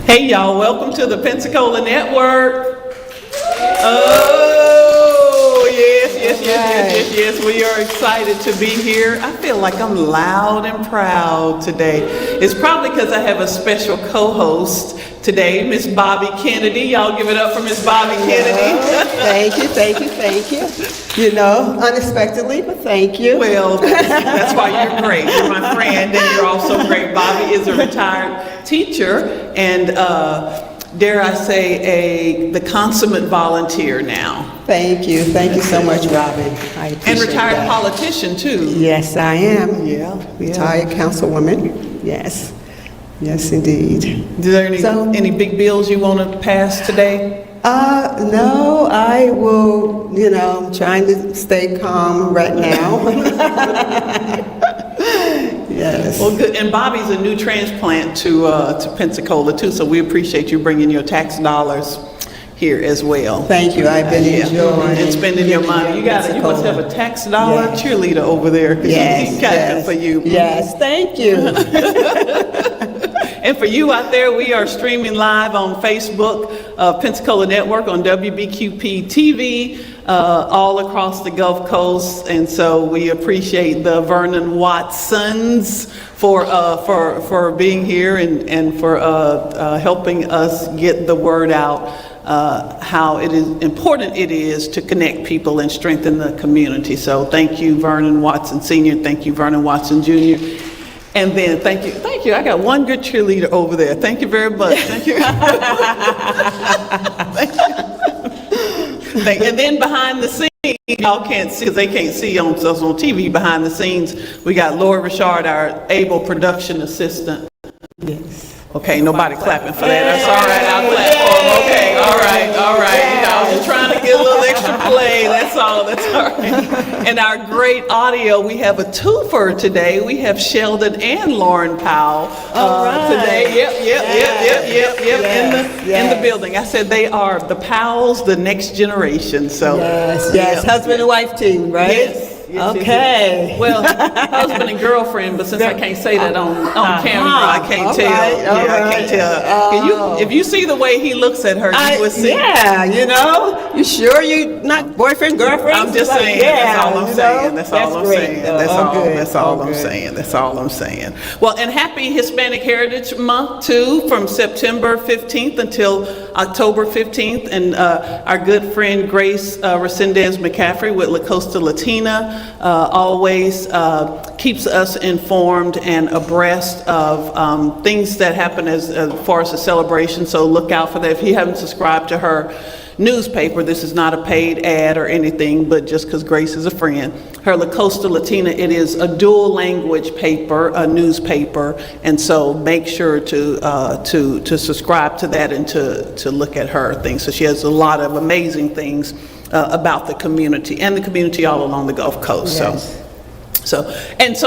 Hey y'all, welcome to the Pensacola Network. Oh, yes, we are excited to be here. I feel like I'm loud and proud today. It's probably because I have a special co-host today, Miss Bobby Kennedy. Y'all give it up for Miss Bobby Kennedy. Thank you. You know, unexpectedly, but thank you. Well, that's why you're great. You're my friend, and you're also great. Bobby is a retired teacher, and dare I say, the consummate volunteer now. Thank you so much, Robin. I appreciate And retired that. politician too. Yes, I am. Yeah. Retired councilwoman. Yes, indeed. Is there any big bills you want to pass today? No, I will. You know, I'm trying to stay calm right now. Yes. Well, good. And Bobby's a new transplant to Pensacola too, so we appreciate you bringing your tax dollars here as well. Thank you. I've been enjoying and spending your money. You must have a tax dollar cheerleader over there. Yes. For you. Yes. Thank you. And for you out there, we are streaming live on Facebook, Pensacola Network, on WBQP TV, all across the Gulf Coast. And so we appreciate the Vernon Watsons for being here and for helping us get the word out, how important it is to connect people and strengthen the community. So thank you, Vernon Watson Sr. Thank you, Vernon Watson Jr. And then thank you. I got one good cheerleader over there. Thank you very much. Thank you. And then behind the scenes, y'all can't see because they can't see us on TV. Behind the scenes, we got Laura Richard, our able production assistant. Yes. Okay, nobody clapping for that. That's all right. I'll clap for them. Okay, all right. You know, I was trying to get a little extra play. That's all right. And our great audio, we have a twofer today. We have Sheldon and Lauren Powell today. Yep. In the building. I said they are the Powells, the next generation. So yes. Husband and wife team, right? Yes. Okay. Well, husband and girlfriend, but since I can't say that on camera, I can't tell. I can't tell. If you see the way he looks at her, you would see. Yeah, you know. You sure you not boyfriend, girlfriend? I'm just saying. That's all I'm saying. That's all I'm saying. That's all I'm saying. Well, and happy Hispanic Heritage Month too, from September 15th until October 15th. And our good friend Grace Resendez McCaffrey with La Costa Latina always keeps us informed and abreast of things that happen as far as the celebration. So look out for that. If you haven't subscribed to her newspaper, this is not a paid ad or anything, but just because Grace is a friend. Her La Costa Latina, it is a dual language paper, a newspaper, and so make sure to subscribe to that and to look at her things. So she has a lot of amazing things about the community and the community all along the Gulf Coast. Yes. So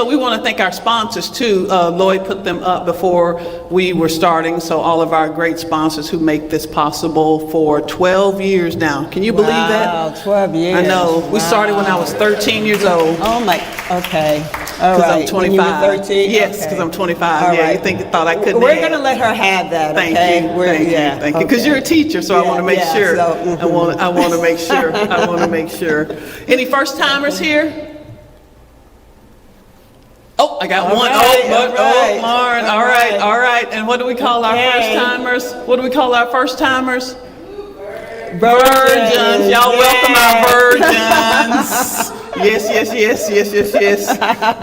we want to thank our sponsors too. Lloyd put them up before we were starting. So all of our great sponsors who make this possible for 12 years now. Can you believe that? Wow, 12 years. I know. We started when I was 13 years old. Oh my, okay. All Because right. I'm 25. When you were 13? Yes, because I'm 25. All yeah, right. you thought I couldn't We're have. going to let her have that, Thank okay? you. Thank you. Because you're a teacher, so I want to make sure. So, I want to make sure. I want to make sure. Any first timers here? Oh, I got one. Lauren. All right. And what do we call our first timers? Virgins. Y'all welcome our virgins. Yes.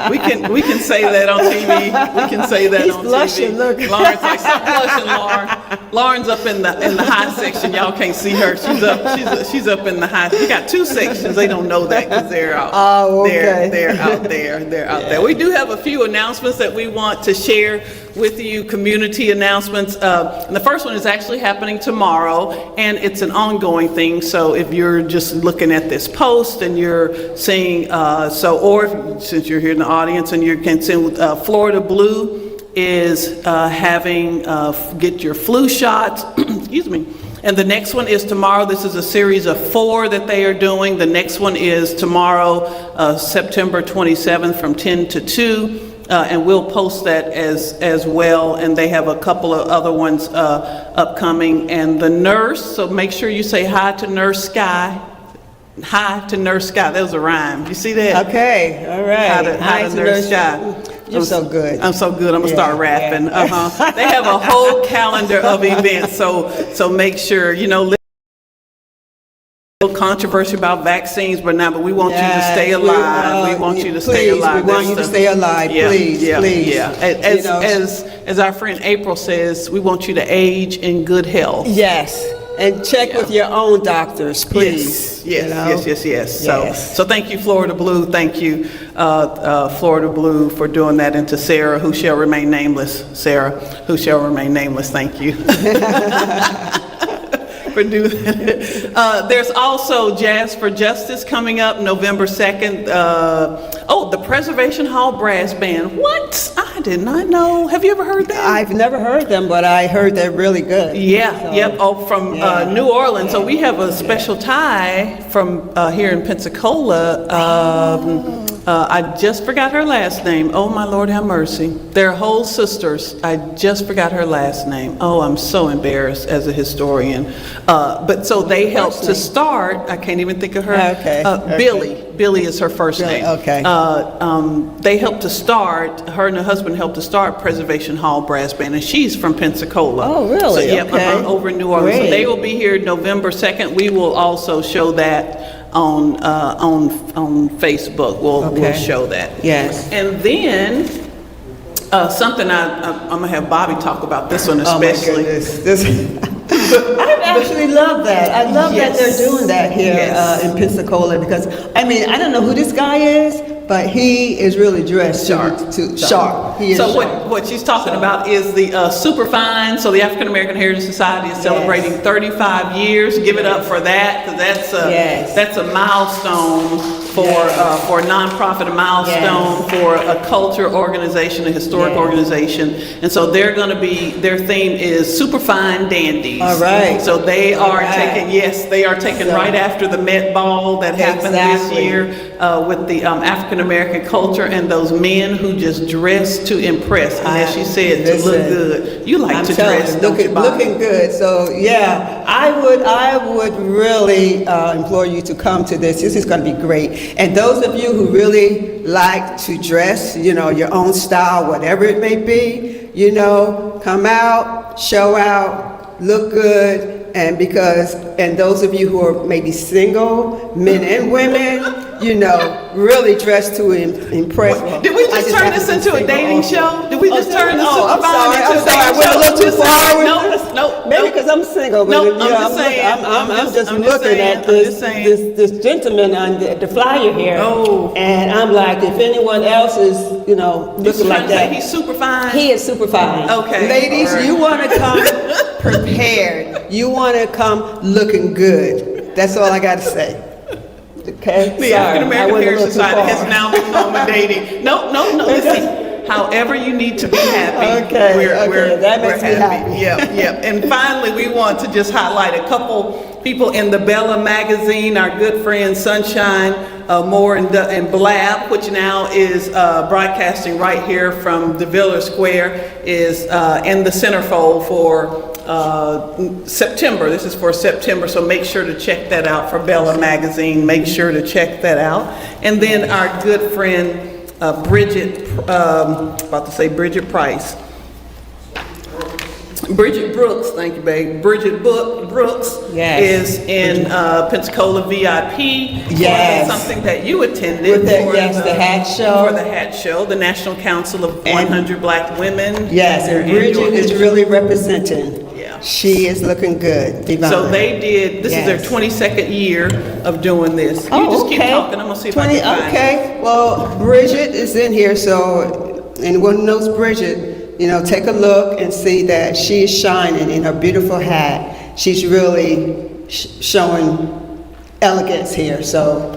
We can say that on TV. We can say that He's on blushing, TV. look. Lauren's like, stop blushing, Lauren. Lauren's up in the high section. Y'all can't see her. She's up in the high. We got two sections. They don't know that because they're out. Oh, okay. They're out there. We do have a few announcements that we want to share with you, community announcements. And the first one is actually happening tomorrow, and it's an ongoing thing. So if you're just looking at this post and you're seeing, since you're here in the audience and you can see Florida Blue is having get your flu shots. Excuse me. And the next one is tomorrow. This is a series of 4 that they are doing. The next one is tomorrow, September 27th from 10 to 2. and we'll post that as well. And they have a couple of other ones upcoming. And the nurse, so make sure you say hi to Nurse Sky. Hi to Nurse Sky. That was a rhyme. You see that? Okay, all right. Hi to Nurse Sky. You're so good. I'm so good. I'm gonna start rapping. Yeah. They have a whole calendar of events. So make sure, you know, controversy about vaccines, but we want you to stay alive. We want you to stay alive. We want you to stay alive, please. Yeah. As our friend April says, we want you to age in good health. Yes. And check with your own doctors, please. Yes. So thank you, Florida Blue. Thank you, Florida Blue, for doing that. And to Sarah, who shall remain nameless. Sarah, who shall remain nameless. Thank you. For doing that. There's also Jazz for Justice coming up November 2nd. The Preservation Hall Brass Band. What? I did not know. Have you ever heard that? I've never heard them, but I heard they're really good. From New Orleans. So we have a special tie from here in Pensacola. I just forgot her last name. Oh, my Lord, have mercy. They're whole sisters. I just forgot her last name. Oh, I'm so embarrassed as a historian. But so they helped to start. I can't even think of her. Okay. Billy is her first name. Okay. They helped to start. Her and her husband helped to start Preservation Hall Brass Band, and she's from Pensacola. Oh, really? So, over in New Orleans. Great. So they will be here November 2nd. We will also show that on Facebook. We'll show that. Yes. And then something I'm gonna have Bobby talk about this one especially. I actually love that. I love that they're doing that here in Pensacola, because I don't know who this guy is, but he is really dressed sharp. He is sharp. What she's talking about is the Superfine. So the African American Heritage Society is celebrating 35 years. Give it up for that, because that's a milestone for a nonprofit, a milestone for a culture organization, a historic organization. And so they're going to be, their theme is Superfine Dandies. All right. So they are taking right after the Met Ball that happened this year with the African American culture and those men who just dress to impress. And as she said, to look good. You like to dress, don't you, Bobby? Looking good. So I would really implore you to come to this. This is going to be great. And those of you who really like to dress, your own style, whatever it may be, come out, show out, look good. And those of you who are maybe single, men and women, really dress to impress. Did we just turn this into a dating show? Did we just turn this into a dating show? I went a little too far. No. Maybe because I'm single. But I'm just looking at this gentleman on the flyer here. Oh. And I'm like, if anyone else is, looking like that. He's super fine. He is super fine. Okay. Ladies, you want to come prepared. You want to come looking good. That's all I got to say. Okay. The African American Heritage Society has now become a dating. No. Listen, however you need to be happy. That makes me happy. Yeah. And finally, we want to just highlight a couple people in the Bella magazine. Our good friend Sunshine Moore and Blab, which now is broadcasting right here from the Villa Square, is in the centerfold for September. This is for September, so make sure to check that out for Bella Magazine. Make sure to check that out. And then our good friend Bridget Price. Bridget Brooks, thank you, babe. Bridget Brooks is in Pensacola VIP. Yes. Something that you attended. The hat show. For the hat show, the National Council of 100 Black Women. Yes, and Bridget is really representing. She is looking good. Divine. So they did, this is their 22nd year of doing this. You just keep talking, I'm going to see if I can find it. Okay, well, Bridget is in here, so anyone who knows Bridget, take a look and see that she is shining in her beautiful hat. She's really showing elegance here, so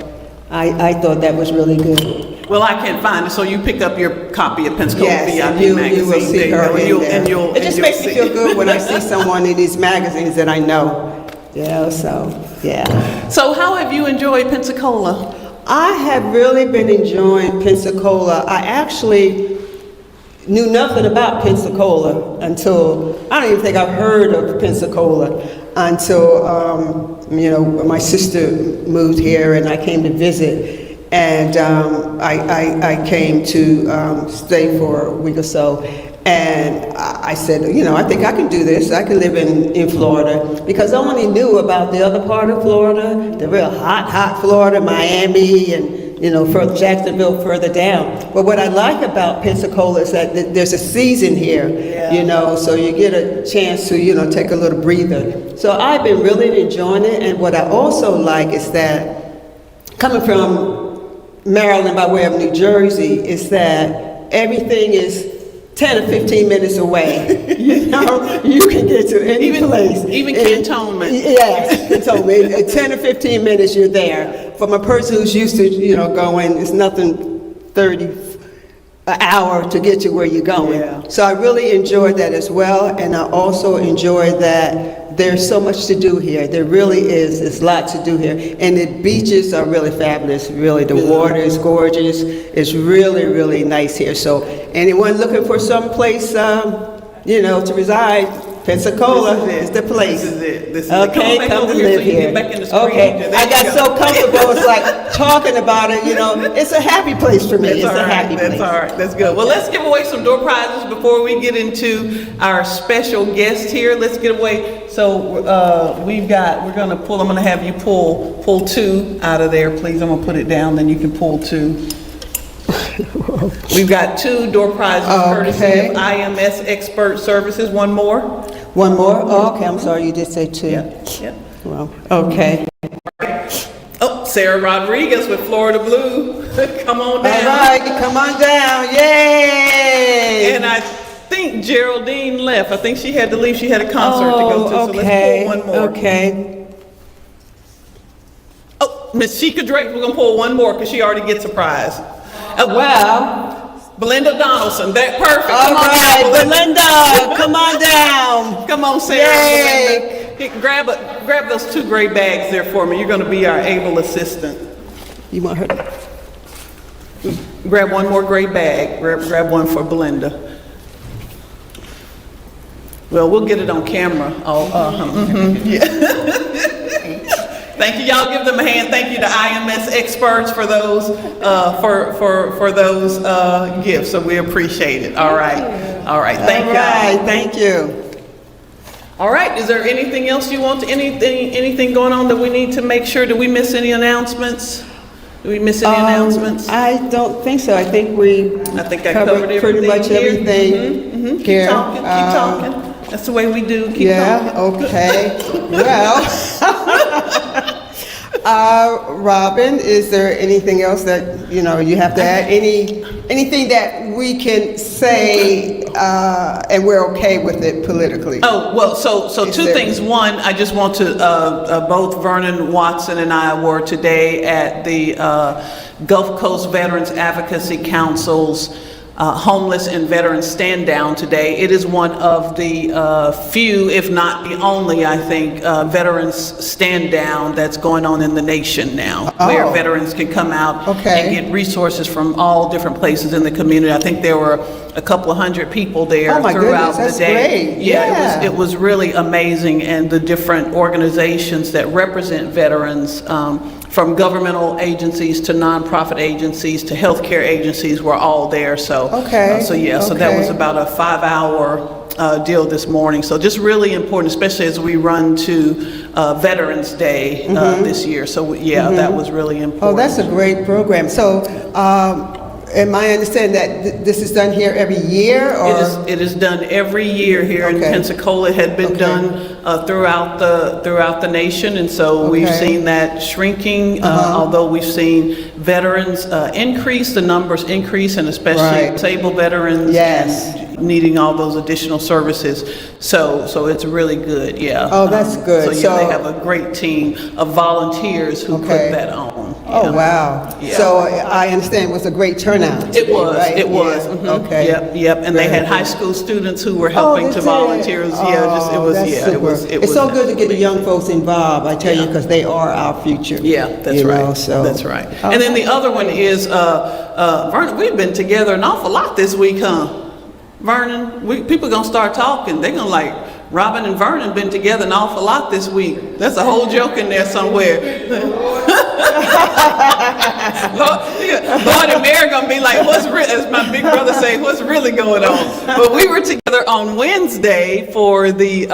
I thought that was really good. Well, I can't find it, so you pick up your copy of Pensacola VIP magazine. You will see her in there. It just makes me feel good when I see someone in these magazines that I know. So how have you enjoyed Pensacola? I have really been enjoying Pensacola. I actually knew nothing about Pensacola until, I don't even think I've heard of Pensacola until, my sister moved here and I came to visit. And I came to stay for a week or so. And I said, I think I can do this. I can live in Florida, because I only knew about the other part of Florida, the real hot Florida, Miami, and further Jacksonville, further down. But what I like about Pensacola is that there's a season here, so you get a chance to take a little breather. So I've been really enjoying it. And what I also like is that coming from Maryland by way of New Jersey is that everything is 10 or 15 minutes away. You can get to any place. Even cantonment. Yes, cantonment. In 10 or 15 minutes, you're there. From a person who's used to, going, it's nothing 30 an hour to get you where you're going. Yeah. So I really enjoyed that as well, and I also enjoy that there's so much to do here. There really is. There's a lot to do here. And the beaches are really fabulous. Really, the water is gorgeous. It's really, really nice here. So anyone looking for some place, to reside, Pensacola is the place. This is it. This is okay, come to live here. Okay, I got so comfortable. It's like talking about it. It's a happy place for me. It's a happy place. That's all right. That's good. Well, let's give away some door prizes before we get into our special guest here. Let's get away. So we're gonna pull. I'm gonna have you pull two out of there, please. I'm gonna put it down. Then you can pull two. We've got two door prizes courtesy of IMS Expert Services. One more. One more? Oh, okay, I'm sorry, you did say two. Yeah. Well, okay. Oh, Sarah Rodriguez with Florida Blue. Come on down. All right, come on down. Yay! And I think Geraldine left. I think she had to leave. She had a concert to go to. So okay. Let's pull one more. Okay. Oh, Miss Sheikah Drake, we're going to pull one more because she already gets a prize. Wow. Belinda Donaldson, that perfect. All right, Belinda, come on down. Come on, Sarah. Yay. Belinda. Grab those two gray bags there for me. You're going to be our able assistant. You want her to? Grab one more gray bag. Grab one for Belinda. Well, we'll get it on camera. Yeah. Thank you. Y'all give them a hand. Thank you to IMS Experts for those for those gifts. So we appreciate it. All right. Thank you. All right. Thank you. All right. Is there anything else you want? Anything going on that we need to make sure? Do we miss any announcements? Do we miss any announcements? I don't think so. I think I covered pretty much here. everything. Keep talking. That's the way we do. Keep talking. Okay. Well, Robin, is there anything else that you have to add? Anything that we can say and we're okay with it politically? Oh, well, so two things. One, I just want to, both Vernon Watson and I were today at the Gulf Coast Veterans Advocacy Council's Homeless and Veterans Stand Down today. It is one of the few, if not the only, I think, veterans stand down that's going on in the nation now, where veterans can come out and get resources from all different places in the community. I think there were a couple of hundred people there throughout the day. Great. Yeah, it was really amazing, and the different organizations that represent veterans, from governmental agencies to nonprofit agencies to healthcare agencies, were all there. So that was about a 5-hour deal this morning. So just really important, especially as we run to Veterans Day this year. So that was really important. Oh, that's a great program. So am I understanding that this is done here every year? Or? It is done every year here in Pensacola. It had been done throughout the nation, and so we've seen that shrinking. Although we've seen veterans increase, the numbers increase, and especially disabled veterans. Yes. Needing all those additional services, so it's really good. Yeah. Oh, that's good. So they have a great team of volunteers who put that on. Oh, wow. Yeah. So I understand it was a great turnout. It was. Right? It was. Yeah. Okay. Yep. And they had high school students who were helping to volunteer. It was. It's so good to get the young folks involved. I tell you, because they are our future. Yeah, that's right. That's right. And then the other one is Vernon. We've been together an awful lot this week, huh? Vernon, people gonna start talking. They're gonna like, Robin and Vernon been together an awful lot this week. That's a whole joke in there somewhere. Lord and Mary gonna be like, as my big brother say, what's really going on? But we were together on Wednesday for the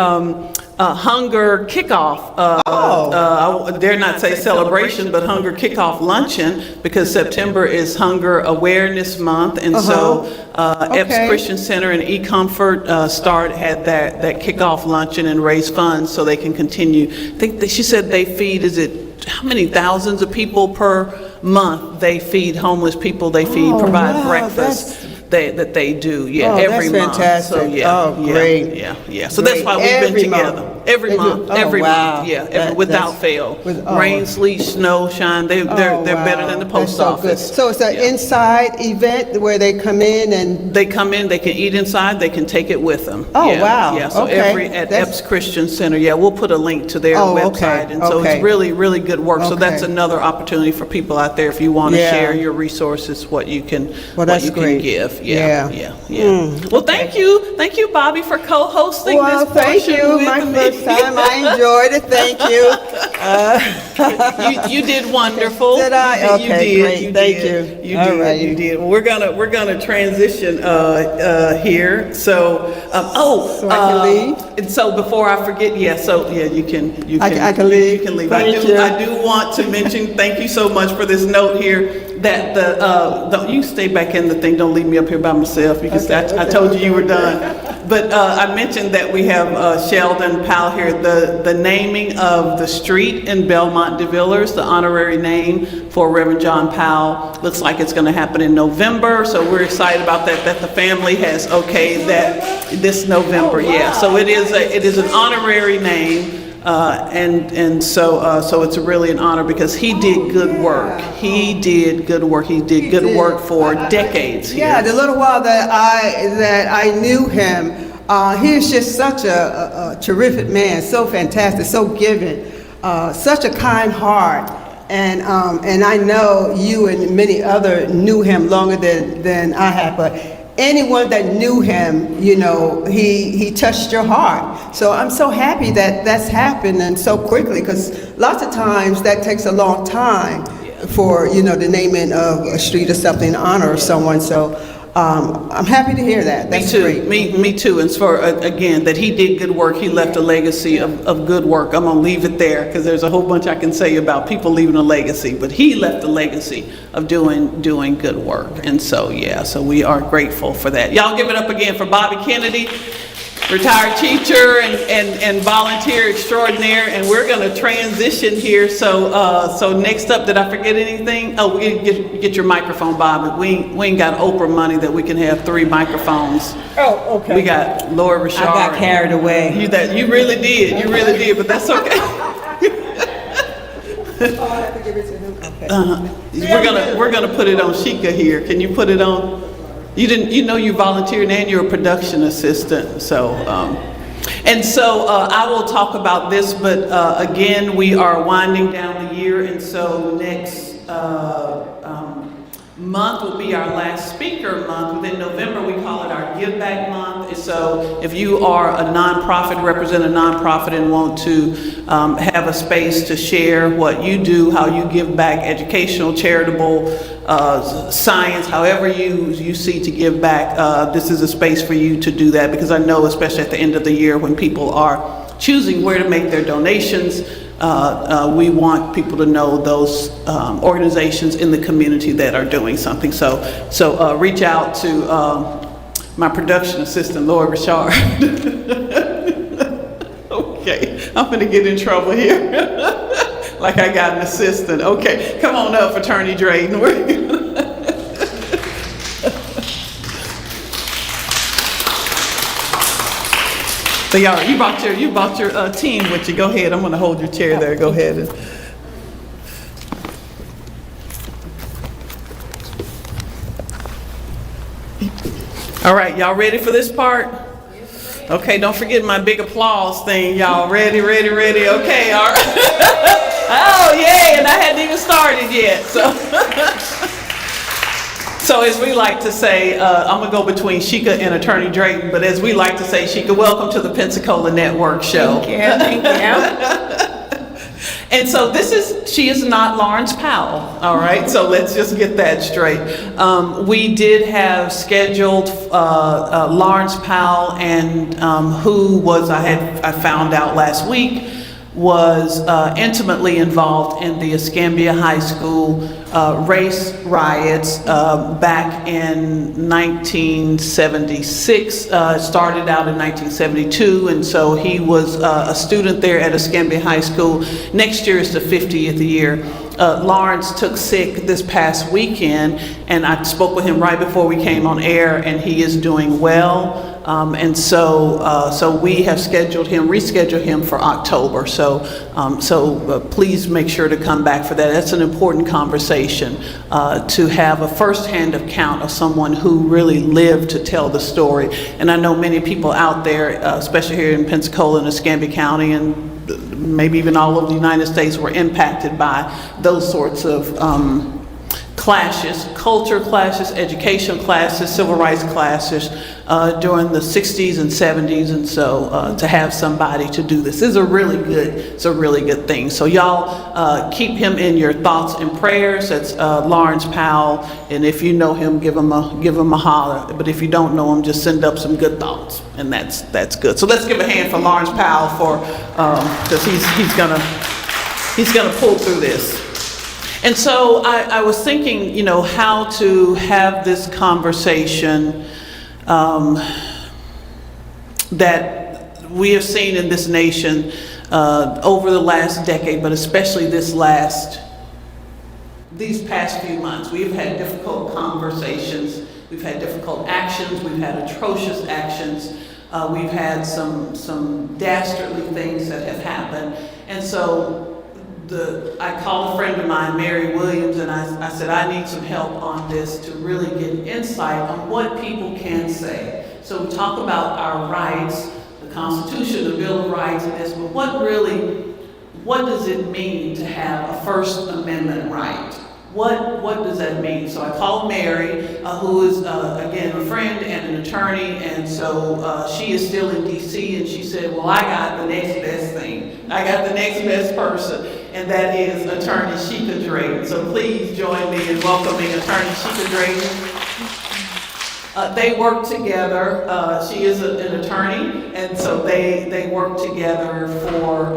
hunger kickoff. I dare not say celebration, but hunger kickoff luncheon, because September is Hunger Awareness Month, and so EPPS Christian Center and EComfort had that kickoff luncheon and raise funds so they can continue. I think she said they feed, how many thousands of people per month they feed homeless people, provide breakfast. That they do, every month. Fantastic. So great. So that's why we've been together every month, without fail. Rain, sleet, snow, shine. They're better than the post office. So it's an inside event where they come in and they can eat inside. They can take it with them. Wow. So at EPPS Christian Center, we'll put a link to their website, and so it's really, really good work. So that's another opportunity for people out there if you want to share your resources, what you can give. Well, thank you, Bobby, for co-hosting this portion. Thank you. My first time, I enjoyed it. Thank you. You did wonderful. Did I? Okay, you did. great. Thank you. You did. Well, we're gonna transition here. So, so I can leave. And so before I forget, you can. I can leave. You can leave. I do want to mention. Thank you so much for this note here. That you stay back in the thing. Don't leave me up here by myself, because I told you were done. But I mentioned that we have Sheldon Powell here. The naming of the street in Belmont de Villiers, the honorary name for Reverend John Powell, looks like it's going to happen in November. So we're excited about that the family has okayed that this November. So it is an honorary name. So it's really an honor, because he did good work. He did good work for decades here. The little while that I knew him, he was just such a terrific man, so fantastic, so giving, such a kind heart. And I know you and many other knew him longer than I have, but anyone that knew him, he touched your heart. So I'm so happy that that's happened and so quickly, because lots of times that takes a long time for, the naming of a street or something in honor of someone. So I'm happy to hear that. That's great. Me too. And for, again, that he did good work. He left a legacy of good work. I'm going to leave it there, because there's a whole bunch I can say about people leaving a legacy. But he left a legacy of doing good work. And so, so we are grateful for that. Y'all give it up again for Bobby Kennedy, retired teacher and volunteer extraordinaire. And we're going to transition here. So next up, did I forget anything? Oh, we get your microphone, Bobby. We ain't got Oprah money that we can have 3 microphones. Oh, okay. We got Laura Richard. I got carried away. You really did, but that's okay. I have to give it to him. Okay. We're gonna put it on Sheikah here. Can you put it on? You volunteered and you're a production assistant. So, I will talk about this, but again, we are winding down the year, and so next month will be our last speaker month. Within November, we call it our Give Back Month. So if you are a nonprofit, represent a nonprofit, and want to have a space to share what you do, how you give back, educational, charitable, science, however you see to give back, this is a space for you to do that, because I know, especially at the end of the year when people are choosing where to make their donations, we want people to know those organizations in the community that are doing something. So reach out to my production assistant, Laura Richard. Okay, I'm gonna get in trouble here. Like I got an assistant. Okay, come on up, Attorney Drayton. So y'all, you brought your team with you. Go ahead. I'm gonna hold your chair there. Go ahead. All right, y'all ready for this part? Okay, don't forget my big applause thing, y'all. Ready? Okay, all right. Oh, yay, and I hadn't even started yet, so. So as we like to say, I'm gonna go between Sheikah and Attorney Drayton, but as we like to say, Sheikah, welcome to the Pensacola Network Show. Thank you. And so she is not Lawrence Powell, all right? So let's just get that straight. We did have scheduled Lawrence Powell, and who was, I found out last week, was intimately involved in the Escambia High School race riots back in 1976. Started out in 1972, and so he was a student there at Escambia High School. Next year is the 50th year. Lawrence took sick this past weekend, and I spoke with him right before we came on air, and he is doing well. And so we have rescheduled him for October. So please make sure to come back for that. That's an important conversation, to have a first-hand account of someone who really lived to tell the story. And I know many people out there, especially here in Pensacola and Escambia County, and maybe even all over the United States, were impacted by those sorts of clashes, culture clashes, education classes, civil rights clashes during the 60s and 70s, and so to have somebody to do this is a really good thing. So y'all keep him in your thoughts and prayers. That's Lawrence Powell, and if you know him, give him a holler. But if you don't know him, just send up some good thoughts, and that's good. So let's give a hand for Lawrence Powell because he's gonna pull through this. And so I was thinking, how to have this conversation that we have seen in this nation over the last decade, but especially these past few months. We've had difficult conversations, we've had difficult actions, we've had atrocious actions, we've had some dastardly things that have happened. And so I called a friend of mine, Mary Williams, and I said, I need some help on this to really get insight on what people can say. So we talk about our rights, the Constitution, the Bill of Rights, and this, but what does it mean to have a First Amendment right? What does that mean? So I called Mary, who is, again, a friend and an attorney, and so she is still in D.C., and she said, well, I got the next best thing. I got the next best person, and that is Attorney Sheikah Drayton. So please join me in welcoming Attorney Sheikah Drayton. They work together. She is an attorney, and so they work together for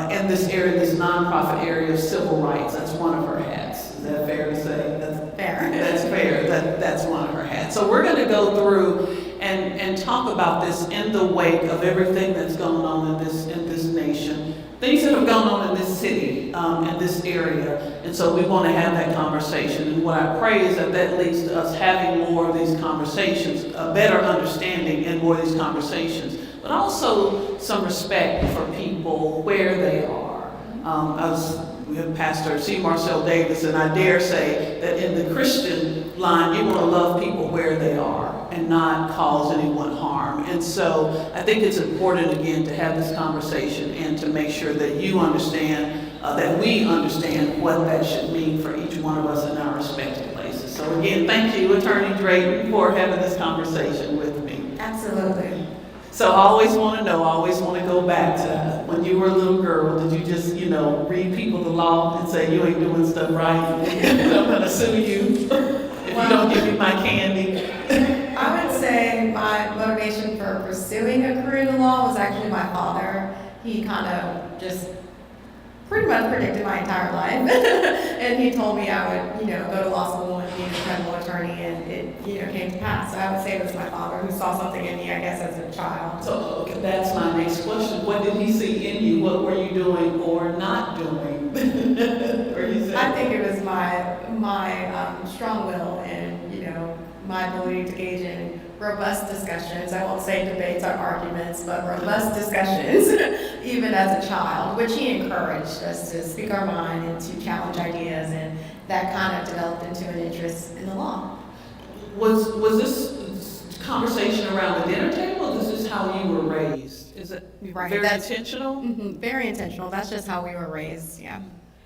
in this area, this nonprofit area of civil rights. That's one of her hats. Is that fair to say? That's fair. That's fair. That's one of her hats. So we're going to go through and talk about this in the wake of everything that's going on in this nation. Things that have gone on in this city, in this area, and so we want to have that conversation. And what I pray is that leads to us having more of these conversations, a better understanding in more of these conversations, but also some respect for people where they are. We have Pastor C. Marcel Davis, and I dare say that in the Christian line, you want to love people where they are and not cause anyone harm. And so I think it's important, again, to have this conversation and to make sure that you understand, that we understand what that should mean for each one of us in our respective places. So again, thank you, Attorney Drayton, for having this conversation with me. Absolutely. So I always want to go back to when you were a little girl, did you just, read people the law and say, you ain't doing stuff right, I'm going to sue you if you don't give me my candy? I would say my motivation for pursuing a career in the law was actually my father. He kind of just pretty much predicted my entire life. And he told me I would, go to law school and be an incredible attorney, and it, came to pass. So I would say it was my father who saw something in me, I guess, as a child. So okay, that's my next question. What did he see in you? What were you doing or not doing? I think it was my strong will and, my ability to engage in robust discussions. I won't say debates or arguments, but robust discussions, even as a child, which he encouraged us to speak our mind and to challenge ideas, and that kind of developed into an interest in the law. Was this conversation around the dinner table? Is this how you were raised? Is it right, very intentional? Mm-hmm, very intentional. That's just how we were raised, yeah.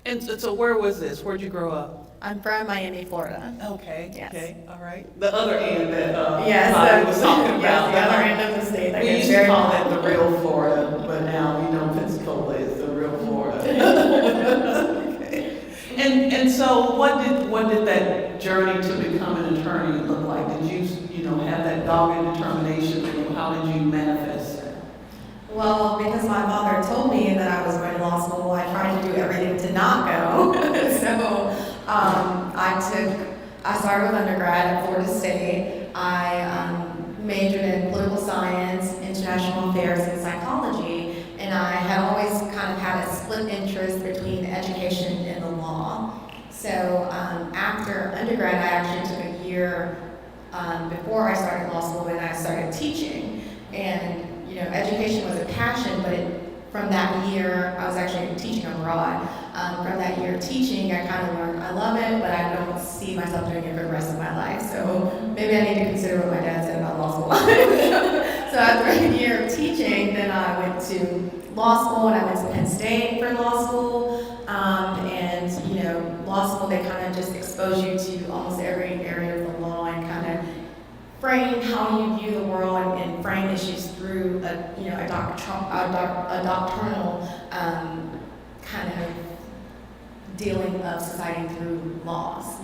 And so where was this? Where'd you grow up? I'm from Miami, Florida. Okay, Yes. okay, all right. The other end that Yes, Bobby was talking about. yes, the other end of the state. that We gets used to very call hot. that the real Florida, but now we know Pensacola is the real Florida. Okay. And so what did that journey to become an attorney look like? Did you have that dogged determination? How did you manifest that? Well, because my father told me that I was going to law school, I tried to do everything to not go. So I started with undergrad at Florida State. I majored in political science, international affairs, and psychology, and I had always kind of had a split interest between education and the law. So after undergrad, I actually took a year before I started law school, and I started teaching. And education was a passion, but from that year, I was actually teaching abroad. From that year teaching, I kind of learned I love it, but I don't see myself doing it for the rest of my life. So maybe I need to consider what my dad said about law school. So after a year of teaching, then I went to law school, and I went to Penn State for law school. And law school, they kind of just expose you to almost every area of the law and kind of frame how you view the world and frame issues through a doctrinal kind of dealing of society through laws.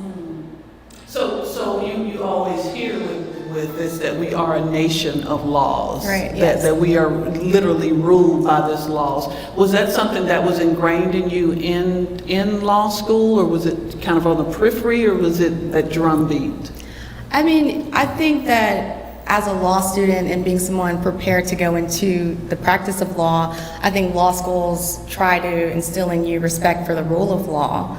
So you always hear with this that we are a nation of laws, Right, yes. that we are literally ruled by this laws. Was that something that was ingrained in you in law school, or was it kind of on the periphery, or was it that drumbeat? I mean, I think that as a law student and being someone prepared to go into the practice of law, I think law schools try to instill in you respect for the rule of law.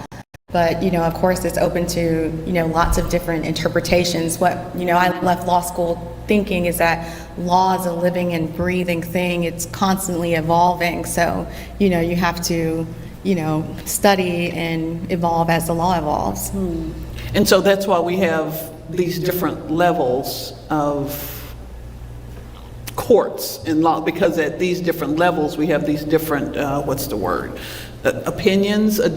But, of course, it's open to, lots of different interpretations. What, I left law school thinking is that law is a living and breathing thing. It's constantly evolving. So, you have to, study and evolve as the law evolves. And so that's why we have these different levels of courts in law, because at these different levels we have these different opinions of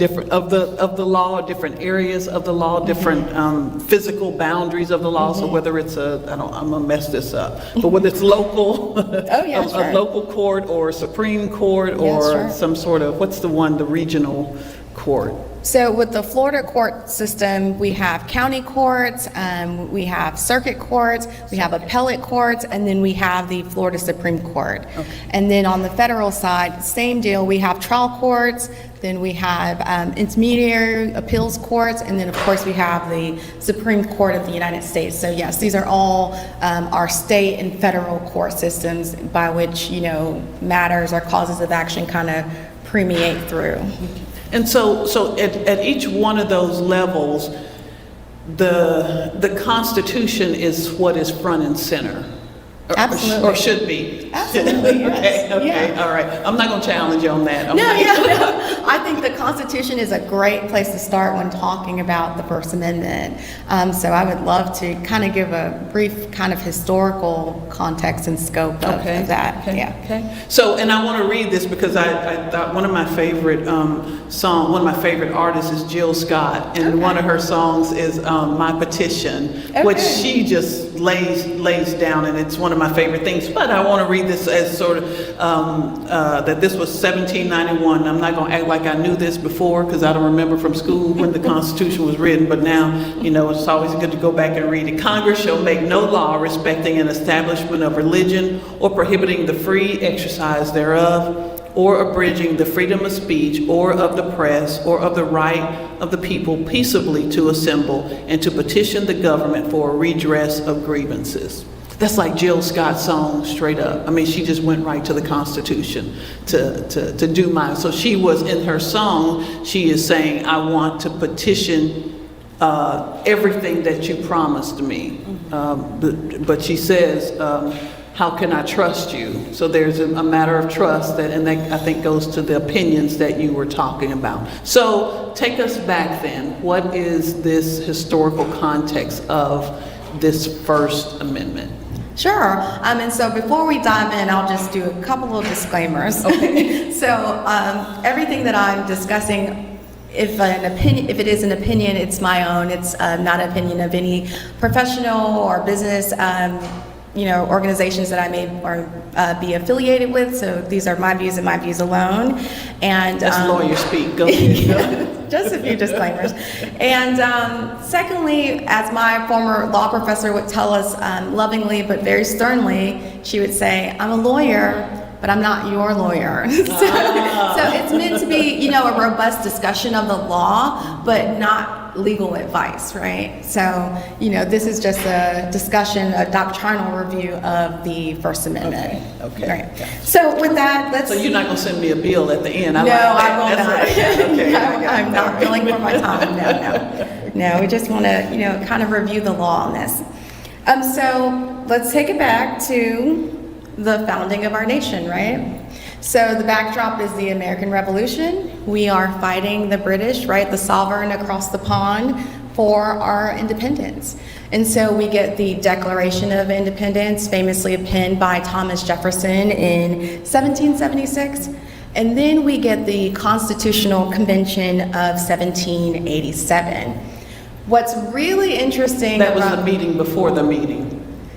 the law, different areas of the law, different physical boundaries of the law. So whether it's I'm gonna mess this up, but whether it's local, a local court or Supreme Court or some sort of the regional court. So with the Florida court system, we have county courts, we have circuit courts, we have appellate courts, and then we have the Florida Supreme Court. Okay. And then on the federal side, same deal, we have trial courts, then we have intermediary appeals courts, and then of course we have the Supreme Court of the United States. So yes, these are all our state and federal court systems by which, matters or causes of action kind of permeate through. And so at each one of those levels, the Constitution is what is front and center. Absolutely. Or should be. Absolutely, yes. Okay, Yeah. all right. I'm not going to challenge you on that. No. I think the Constitution is a great place to start when talking about the First Amendment. So I would love to kind of give a brief kind of historical context and scope of that. Okay. Yeah. Okay. So, and I want to read this because I thought one of my favorite one of my favorite artists is Jill Scott, and one of her songs is My Petition, which she just lays down, and it's one of my favorite things. But I want to read this as sort of that this was 1791. I'm not going to act like I knew this before because I don't remember from school when the Constitution was written, but now, it's always good to go back and read it. Congress shall make no law respecting an establishment of religion or prohibiting the free exercise thereof, or abridging the freedom of speech or of the press or of the right of the people peaceably to assemble and to petition the government for a redress of grievances. That's like Jill Scott's song, straight up. I mean, she just went right to the Constitution to do mine. So she was, in her song, she is saying, I want to petition everything that you promised me. But she says, how can I trust you? So there's a matter of trust that I think goes to the opinions that you were talking about. So take us back then. What is this historical context of this First Amendment? Sure. And so before we dive in, I'll just do a couple of disclaimers. Okay. So everything that I'm discussing if it is an opinion, it's my own. It's not an opinion of any professional or business, organizations that I may or be affiliated with. So these are my views and my views alone. And that's lawyer speak. Go ahead. Just a few disclaimers. And secondly, as my former law professor would tell us lovingly but very sternly, she would say, "I'm a lawyer, but I'm not your lawyer." So it's meant to be, a robust discussion of the law, but not legal advice, right? So, this is just a discussion, a doctrinal review of the First Amendment. Okay. Right. So with that, So you're not going to send me a bill at the end? I will not. Okay. I'm not billing for my time. No. We just want to, kind of review the law on this. So let's take it back to the founding of our nation, right? So the backdrop is the American Revolution. We are fighting the British, right, the sovereign across the pond, for our independence. And so we get the Declaration of Independence, famously penned by Thomas Jefferson in 1776. And then we get the Constitutional Convention of 1787. What's really interesting That was the meeting before the meeting.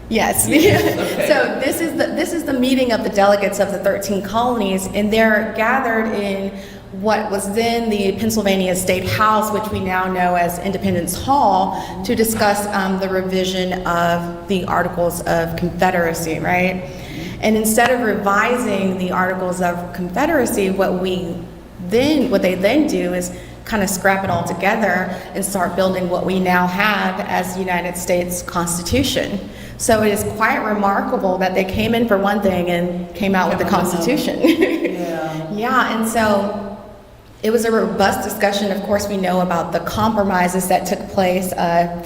Yes. Okay. So this is the meeting of the delegates of the 13 colonies, and they're gathered in what was then the Pennsylvania State House, which we now know as Independence Hall, to discuss the revision of the Articles of Confederacy, right? And instead of revising the Articles of Confederacy, what they then do is kind of scrap it all together and start building what we now have as the United States Constitution. So it is quite remarkable that they came in for one thing and came out with the Constitution. Yeah, and so it was a robust discussion. Of course, we know about the compromises that took place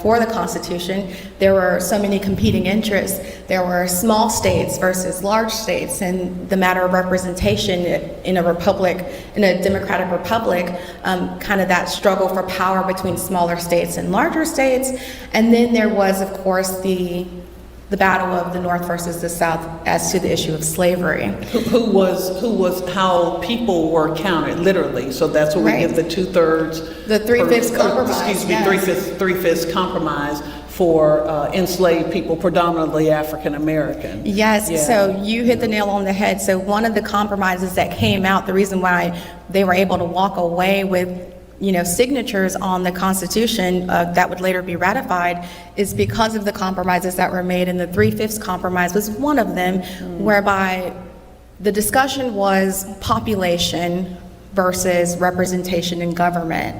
for the Constitution. There were so many competing interests. There were small states versus large states, and the matter of representation in a republic, in a democratic republic, kind of that struggle for power between smaller states and larger states. And then there was, of course, the battle of the North versus the South as to the issue of slavery. Who was how people were counted, literally. So that's what we get the 2/3. The 3/5 compromise. Excuse me, yes. 3/5 compromise for enslaved people, predominantly African American. Yes, Yeah. so you hit the nail on the head. So one of the compromises that came out, the reason why they were able to walk away with signatures on the Constitution that would later be ratified is because of the compromises that were made, and the 3/5 compromise was one of them, whereby the discussion was population versus representation in government.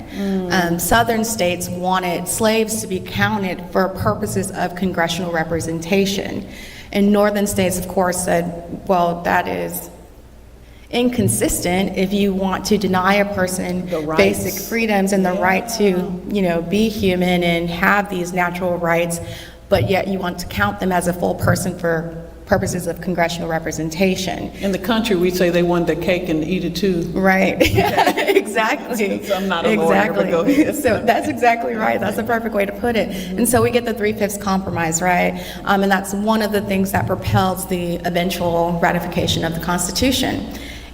Southern states wanted slaves to be counted for purposes of congressional representation, and northern states, of course, said, well, that is inconsistent if you want to deny a person basic freedoms and the right to, be human and have these natural rights, but yet you want to count them as a full person for purposes of congressional representation. In the country, we say they want the cake and eat it too. Right. Exactly. I'm not a lawyer, but go ahead. So that's exactly right. That's the perfect way to put it. And so we get the 3/5 compromise, right? And that's one of the things that propels the eventual ratification of the Constitution.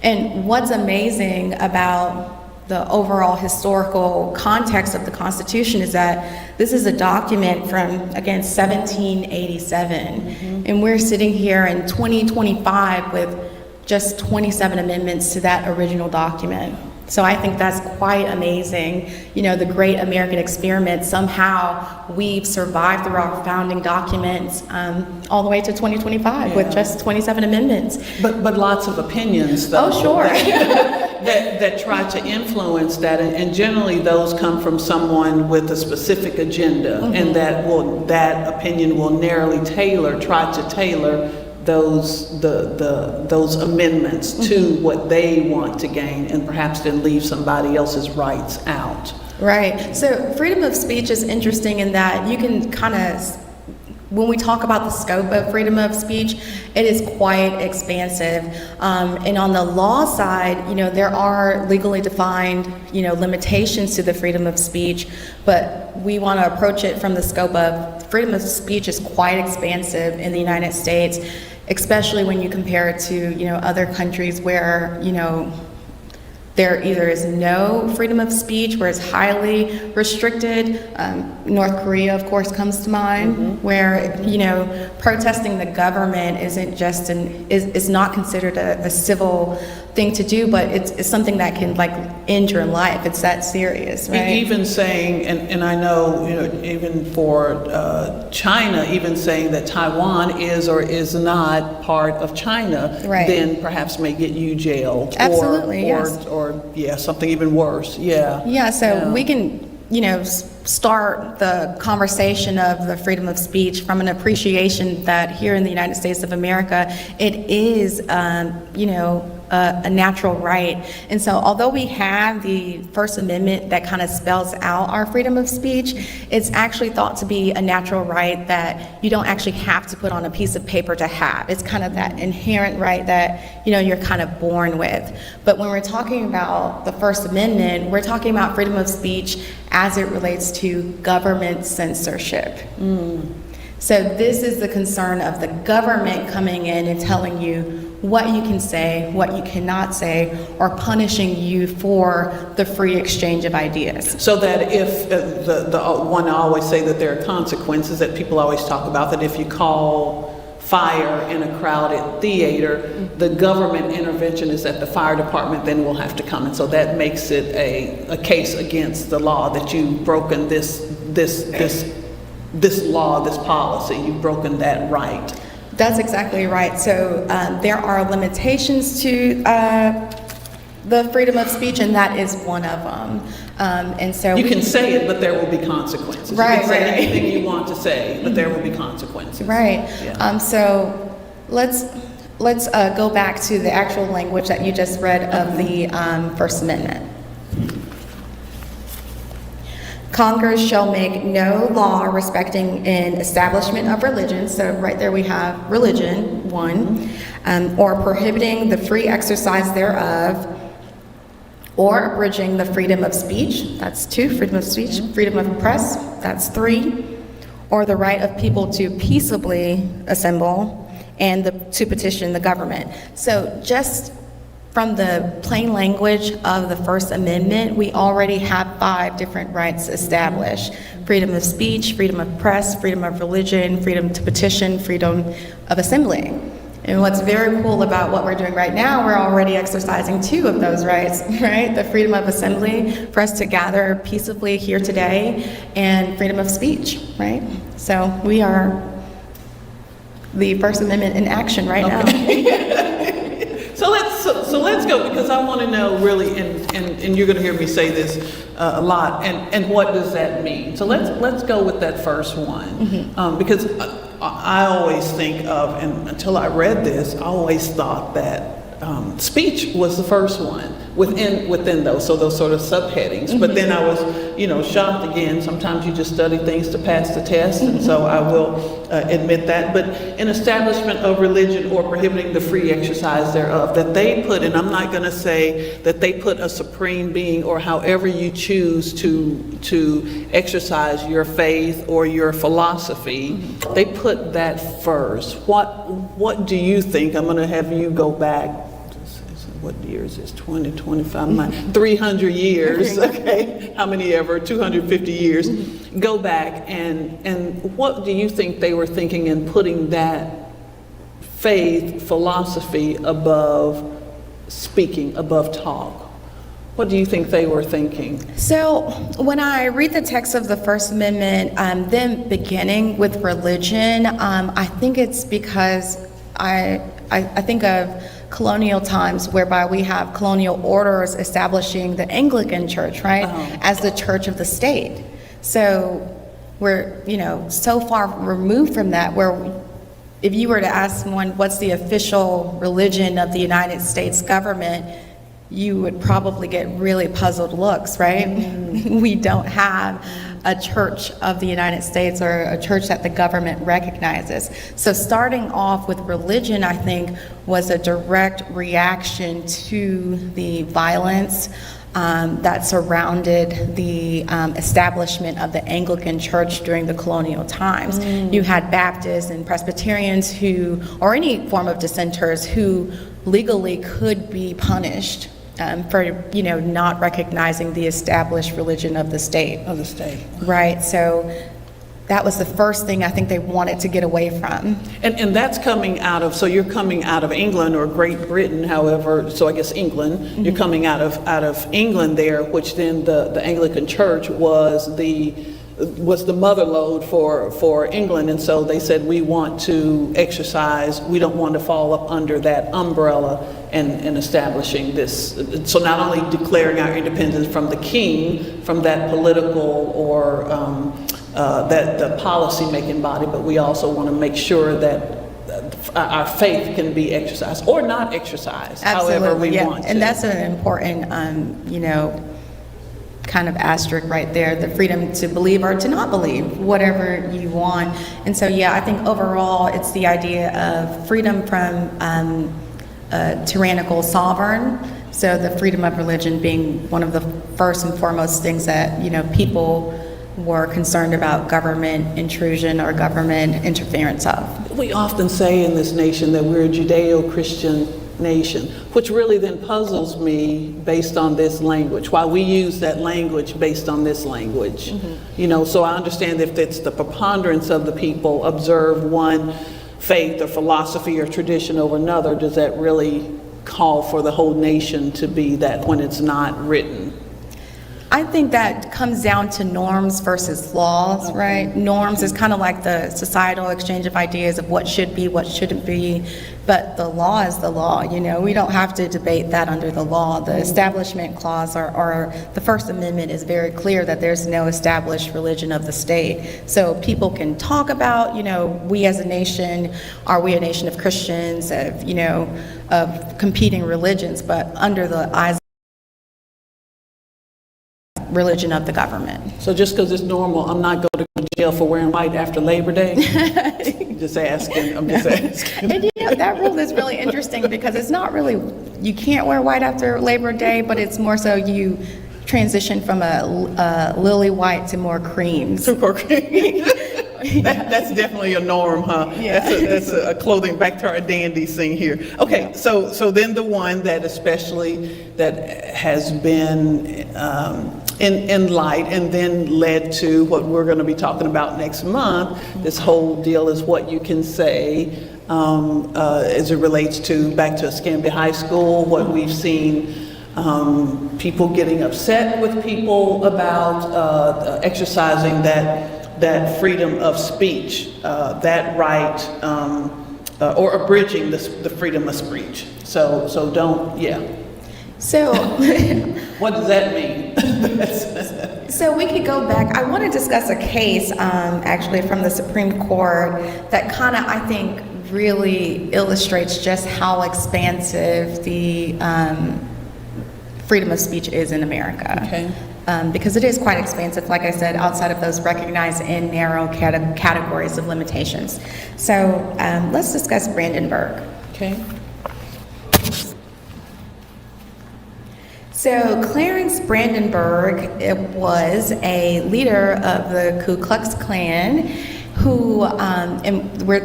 And what's amazing about the overall historical context of the Constitution is that this is a document from, again, 1787. And we're sitting here in 2025 with just 27 amendments to that original document. So I think that's quite amazing. The great American experiment, somehow we've survived through our founding documents all the way to 2025 with just 27 amendments. But lots of opinions, though. Oh, sure. That try to influence that, and generally those come from someone with a specific agenda, and that opinion will try to tailor those amendments to what they want to gain, and perhaps then leave somebody else's rights out. Right. So freedom of speech is interesting in that you can kind of, when we talk about the scope of freedom of speech, it is quite expansive. And on the law side, there are legally defined, limitations to the freedom of speech, but we want to approach it from the scope of freedom of speech is quite expansive in the United States, especially when you compare it to, other countries where, there either is no freedom of speech, where it's highly restricted. North Korea, of course, comes to mind, where, you know, protesting the government isn't just is not considered a civil thing to do, but it's something that can, like, end your life. It's that serious, right? Even saying, and I know, you know, even for China, even saying that Taiwan is or is not part of China, Right. then perhaps may get you jailed. Absolutely, or, yes. Or yeah, something even worse. Yeah. Yeah, so Yeah. we can, you know, start the conversation of the freedom of speech from an appreciation that here in the United States of America, it is, you know, a natural right. And so although we have the First Amendment that kind of spells out our freedom of speech, it's actually thought to be a natural right that you don't actually have to put on a piece of paper to have. It's kind of that inherent right that, you know, you're kind of born with. But when we're talking about the First Amendment, we're talking about freedom of speech as it relates to government censorship. So this is the concern of the government coming in and telling you what you can say, what you cannot say, or punishing you for the free exchange of ideas. So that if the one I always say that there are consequences that people always talk about, that if you call fire in a crowded theater, the government intervention is that the fire department then will have to come, and so that makes it a case against the law, that you've broken this law, this policy, you've broken that right. That's exactly right. So there are limitations to the freedom of speech, and that is one of them. And so you can say it, but there will be consequences. Right, you can say right. anything you want to say, but there will be consequences. Right. Yeah. So let's go back to the actual language that you just read of the First Amendment. Congress shall make no law respecting an establishment of religion, so right there we have religion, one, or prohibiting the free exercise thereof, or abridging the freedom of speech, that's two, freedom of speech, freedom of press, that's three, or the right of people to peaceably assemble, and to petition the government. So just from the plain language of the First Amendment, we already have 5 different rights established. Freedom of speech, freedom of press, freedom of religion, freedom to petition, freedom of assembly. And what's very cool about what we're doing right now, we're already exercising 2 of those rights, right? The freedom of assembly, for us to gather peaceably here today, and freedom of speech, right? So we are the First Amendment in action right now. So let's go, because I want to know really, and you're going to hear me say this a lot, and what does that mean? So let's go with that first one, because I always think of, and until I read this, I always thought that speech was the first one within those sort of subheadings. But then I was, shocked again. Sometimes you just study things to pass the test, and so I will admit that. But an establishment of religion or prohibiting the free exercise thereof, that they put, and I'm not going to say that they put a supreme being or however you choose to exercise your faith or your philosophy, they put that first. What do you think? I'm going to have you go back. What year is this? 20, 25, 300 years, okay? How many ever? 250 years. Go back, and what do you think they were thinking in putting that faith, philosophy above speaking, above talk? What do you think they were thinking? So when I read the text of the First Amendment, then beginning with religion, I think it's because I think of colonial times, whereby we have colonial orders establishing the Anglican Church, right, as the church of the state. So we're, so far removed from that, where if you were to ask someone what's the official religion of the United States government, you would probably get really puzzled looks, right? We don't have a church of the United States or a church that the government recognizes. So starting off with religion, I think, was a direct reaction to the violence that surrounded the establishment of the Anglican Church during the colonial times. You had Baptists and Presbyterians or any form of dissenters who legally could be punished for, not recognizing the established religion of the state. Of the state. Right, so that was the first thing I think they wanted to get away from. And that's coming out of, so you're coming out of England or Great Britain, however, so I guess England, you're coming out of England there, which then the Anglican Church was the mother lode for England, and so they said, we want to exercise, we don't want to fall up under that umbrella and establishing this. So not only declaring our independence from the king, from that political or that the policy-making body, but we also want to make sure that our faith can be exercised or not exercised, however we want to. And that's an important, kind of asterisk right there, the freedom to believe or to not believe, whatever you want. And so, I think overall it's the idea of freedom from a tyrannical sovereign. So the freedom of religion being one of the first and foremost things that, people were concerned about government intrusion or government interference of. We often say in this nation that we're a Judeo-Christian nation, which really then puzzles me based on this language, why we use that language based on this language. So I understand if it's the preponderance of the people observe one faith or philosophy or tradition over another, does that really call for the whole nation to be that when it's not written? I think that comes down to norms versus laws, right? Norms is kind of like the societal exchange of ideas of what should be, what shouldn't be, but the law is the law, we don't have to debate that under the law. The Establishment Clause or the First Amendment is very clear that there's no established religion of the state. So people can talk about, we as a nation, are we a nation of Christians, of competing religions, but under the eyes religion of the government. So just because it's normal, I'm not going to go to jail for wearing white after Labor Day? Just asking, I'm just asking. And that rule is really interesting because it's not really, you can't wear white after Labor Day, but it's more so you transition from a lily white to more creams. To more cream. That's definitely a norm, huh? Yeah. That's a clothing, back to our dandy scene here. Okay, so then the one that especially that has been in light and then led to what we're going to be talking about next month, this whole deal is what you can say as it relates to back to Escambia High School, what we've seen, people getting upset with people about exercising that freedom of speech, that right, or abridging the freedom of speech. So don't, So, what does that mean? So we could go back. I want to discuss a case actually from the Supreme Court that kind of, I think, really illustrates just how expansive the freedom of speech is in America. Okay. Because it is quite expansive, like I said, outside of those recognized and narrow categories of limitations. So let's discuss Brandenburg. Okay. So Clarence Brandenburg was a leader of the Ku Klux Klan who,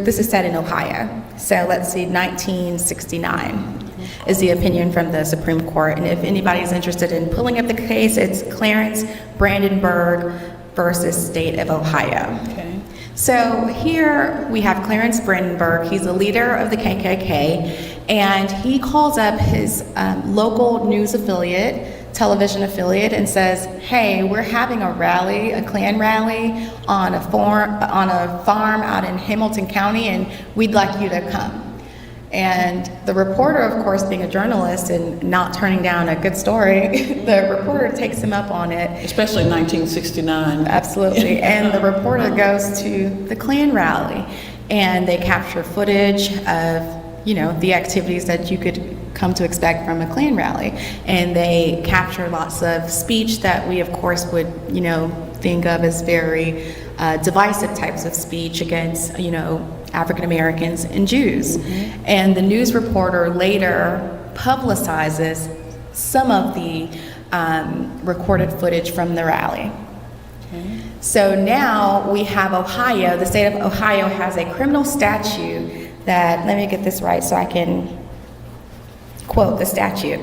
this is set in Ohio. So let's see, 1969 is the opinion from the Supreme Court. And if anybody's interested in pulling up the case, it's Clarence Brandenburg versus State of Ohio. Okay. So here we have Clarence Brandenburg. He's a leader of the KKK, and he calls up his local news affiliate, television affiliate, and says, hey, we're having a rally, a Klan rally on a farm out in Hamilton County, and we'd like you to come. And the reporter, of course, being a journalist and not turning down a good story, the reporter takes him up on it. Especially in 1969. Absolutely. And the reporter goes to the Klan rally, and they capture footage of, the activities that you could come to expect from a Klan rally. And they capture lots of speech that we, of course, would, think of as very divisive types of speech against, African Americans and Jews. Mm-hmm. And the news reporter later publicizes some of the recorded footage from the rally. Okay. So now we have Ohio. The state of Ohio has a criminal statute that, let me get this right so I can quote the statute.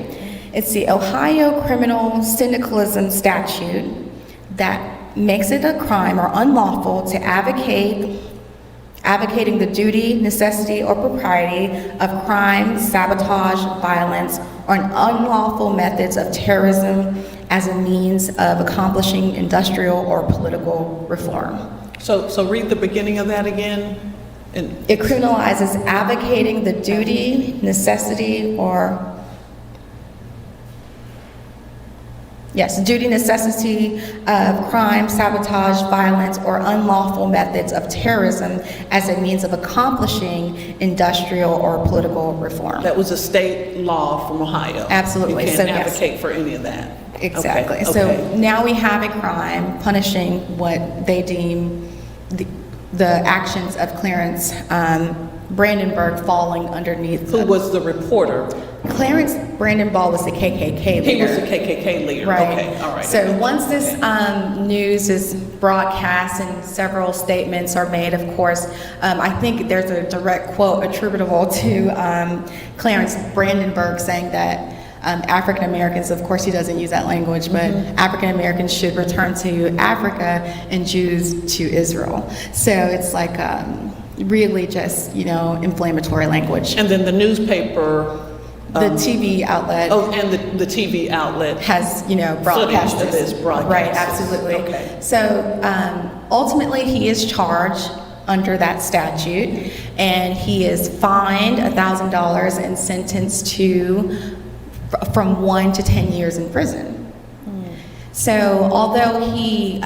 It's the Ohio Criminal Syndicalism Statute that makes it a crime or unlawful to advocating the duty, necessity, or propriety of crime, sabotage, violence, or unlawful methods of terrorism as a means of accomplishing industrial or political reform. So read the beginning of that again. It criminalizes advocating the duty, necessity, or duty, necessity of crime, sabotage, violence, or unlawful methods of terrorism as a means of accomplishing industrial or political reform. That was a state law from Ohio. Absolutely. You So, can't yes. advocate for any of that. Exactly. Okay, So okay. now we have a crime punishing what they deem the actions of Clarence Brandenburg falling underneath. Who was the reporter? Clarence Brandenburg was the KKK leader. He was the KKK leader. Right. Okay, all right. So once this news is broadcast and several statements are made, of course, I think there's a direct quote attributable to Clarence Brandenburg saying that African Americans, of course he doesn't use that language, but African Americans should return to Africa and Jews to Israel. So it's like really just, inflammatory language. And then the newspaper. The TV outlet. Oh, and the TV outlet. Has, broadcast Footage of this broadcast. Right, absolutely. Okay. So ultimately, he is charged under that statute, and he is fined $1,000 and sentenced to from 1 to 10 years in prison. So although he,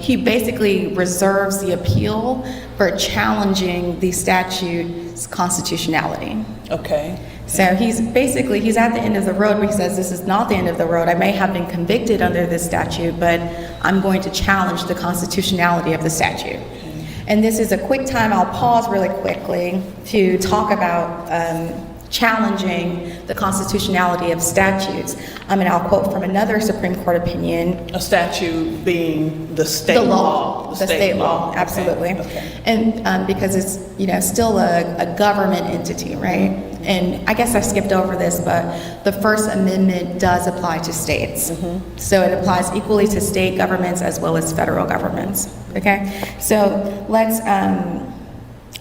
he basically reserves the appeal for challenging the statute's constitutionality. Okay. So he's at the end of the road, but he says, this is not the end of the road. I may have been convicted under this statute, but I'm going to challenge the constitutionality of the statute. And this is a quick time, I'll pause really quickly to talk about challenging the constitutionality of statutes. And I'll quote from another Supreme Court opinion. A statute being the state law. The state law, Okay, absolutely. okay. And because it's, still a government entity, right? And I guess I skipped over this, but the First Amendment does apply to states. So it applies equally to state governments as well as federal governments, okay? So let's,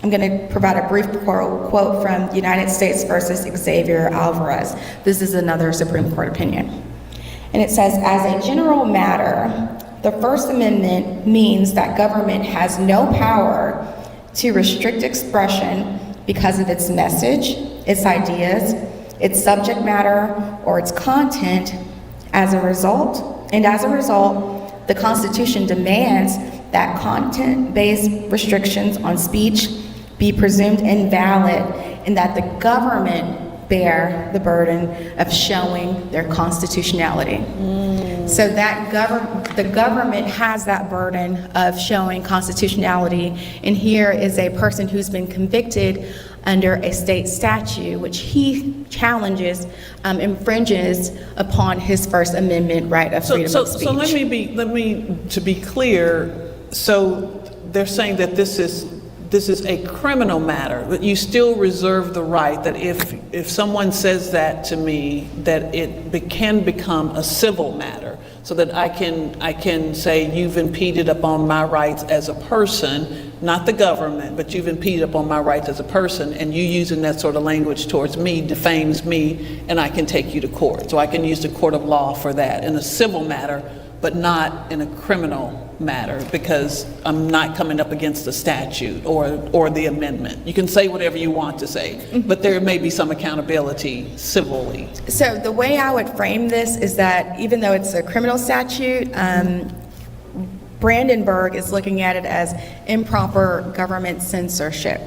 I'm going to provide a brief quote from United States versus Xavier Alvarez. This is another Supreme Court opinion. And it says, as a general matter, the First Amendment means that government has no power to restrict expression because of its message, its ideas, its subject matter, or its content. As a result, the Constitution demands that content-based restrictions on speech be presumed invalid, and that the government bear the burden of showing their constitutionality. So that the government has that burden of showing constitutionality, and here is a person who's been convicted under a state statute, which he challenges, infringes upon his First Amendment right of freedom of speech. So let me to be clear. So they're saying that this is a criminal matter, but you still reserve the right that if someone says that to me, that it can become a civil matter, so that I can say you've impeded upon my rights as a person, not the government, but you've impeded upon my rights as a person, and you using that sort of language towards me defames me, and I can take you to court. So I can use the court of law for that in a civil matter, but not in a criminal matter, because I'm not coming up against the statute or the amendment. You can say whatever you want to say, but there may be some accountability civilly. So the way I would frame this is that even though it's a criminal statute, Brandenburg is looking at it as improper government censorship.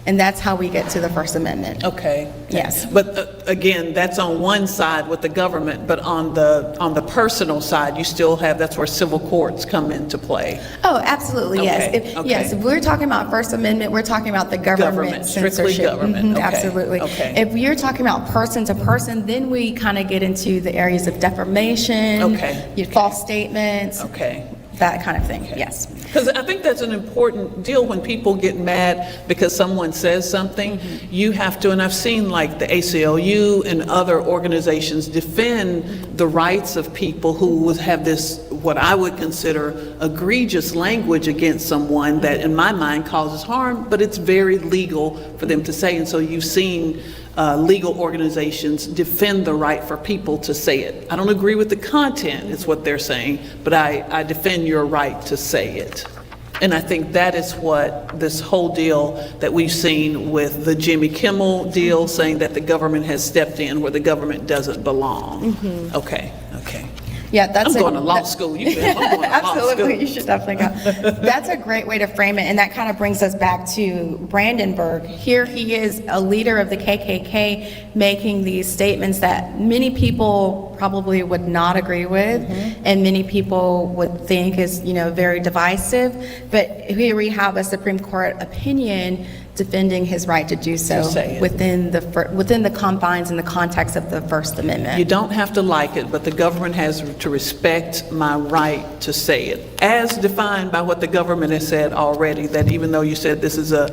And that's how we get to the First Amendment. Okay. Yes. But again, that's on one side with the government, but on the personal side, you still have, that's where civil courts come into play. Oh, absolutely, yes. Okay, Yes, if we're talking about First Amendment, we're talking about the government strictly censorship. government. Okay, Absolutely. okay. If you're talking about person to person, then we kind of get into the areas of defamation, Okay, false statements. Okay. that kind of thing, yes. Because I think that's an important deal when people get mad because someone says something. You have to, and I've seen like the ACLU and other organizations defend the rights of people who would have this, what I would consider egregious language against someone that in my mind causes harm, but it's very legal for them to say. And so you've seen legal organizations defend the right for people to say it. I don't agree with the content, is what they're saying, but I defend your right to say it. And I think that is what this whole deal that we've seen with the Jimmy Kimmel deal, saying that the government has stepped in where the government doesn't belong. Okay. Yeah, that's I'm going to law school. You bet. I'm going to law absolutely, school. you should definitely go. That's a great way to frame it, and that kind of brings us back to Brandenburg. Here he is, a leader of the KKK, making these statements that many people probably would not agree with, and many people would think is, very divisive. But here we have a Supreme Court opinion defending his right to do so within the confines and the context of the First Amendment. You don't have to like it, but the government has to respect my right to say it, as defined by what the government has said already, that even though you said this is a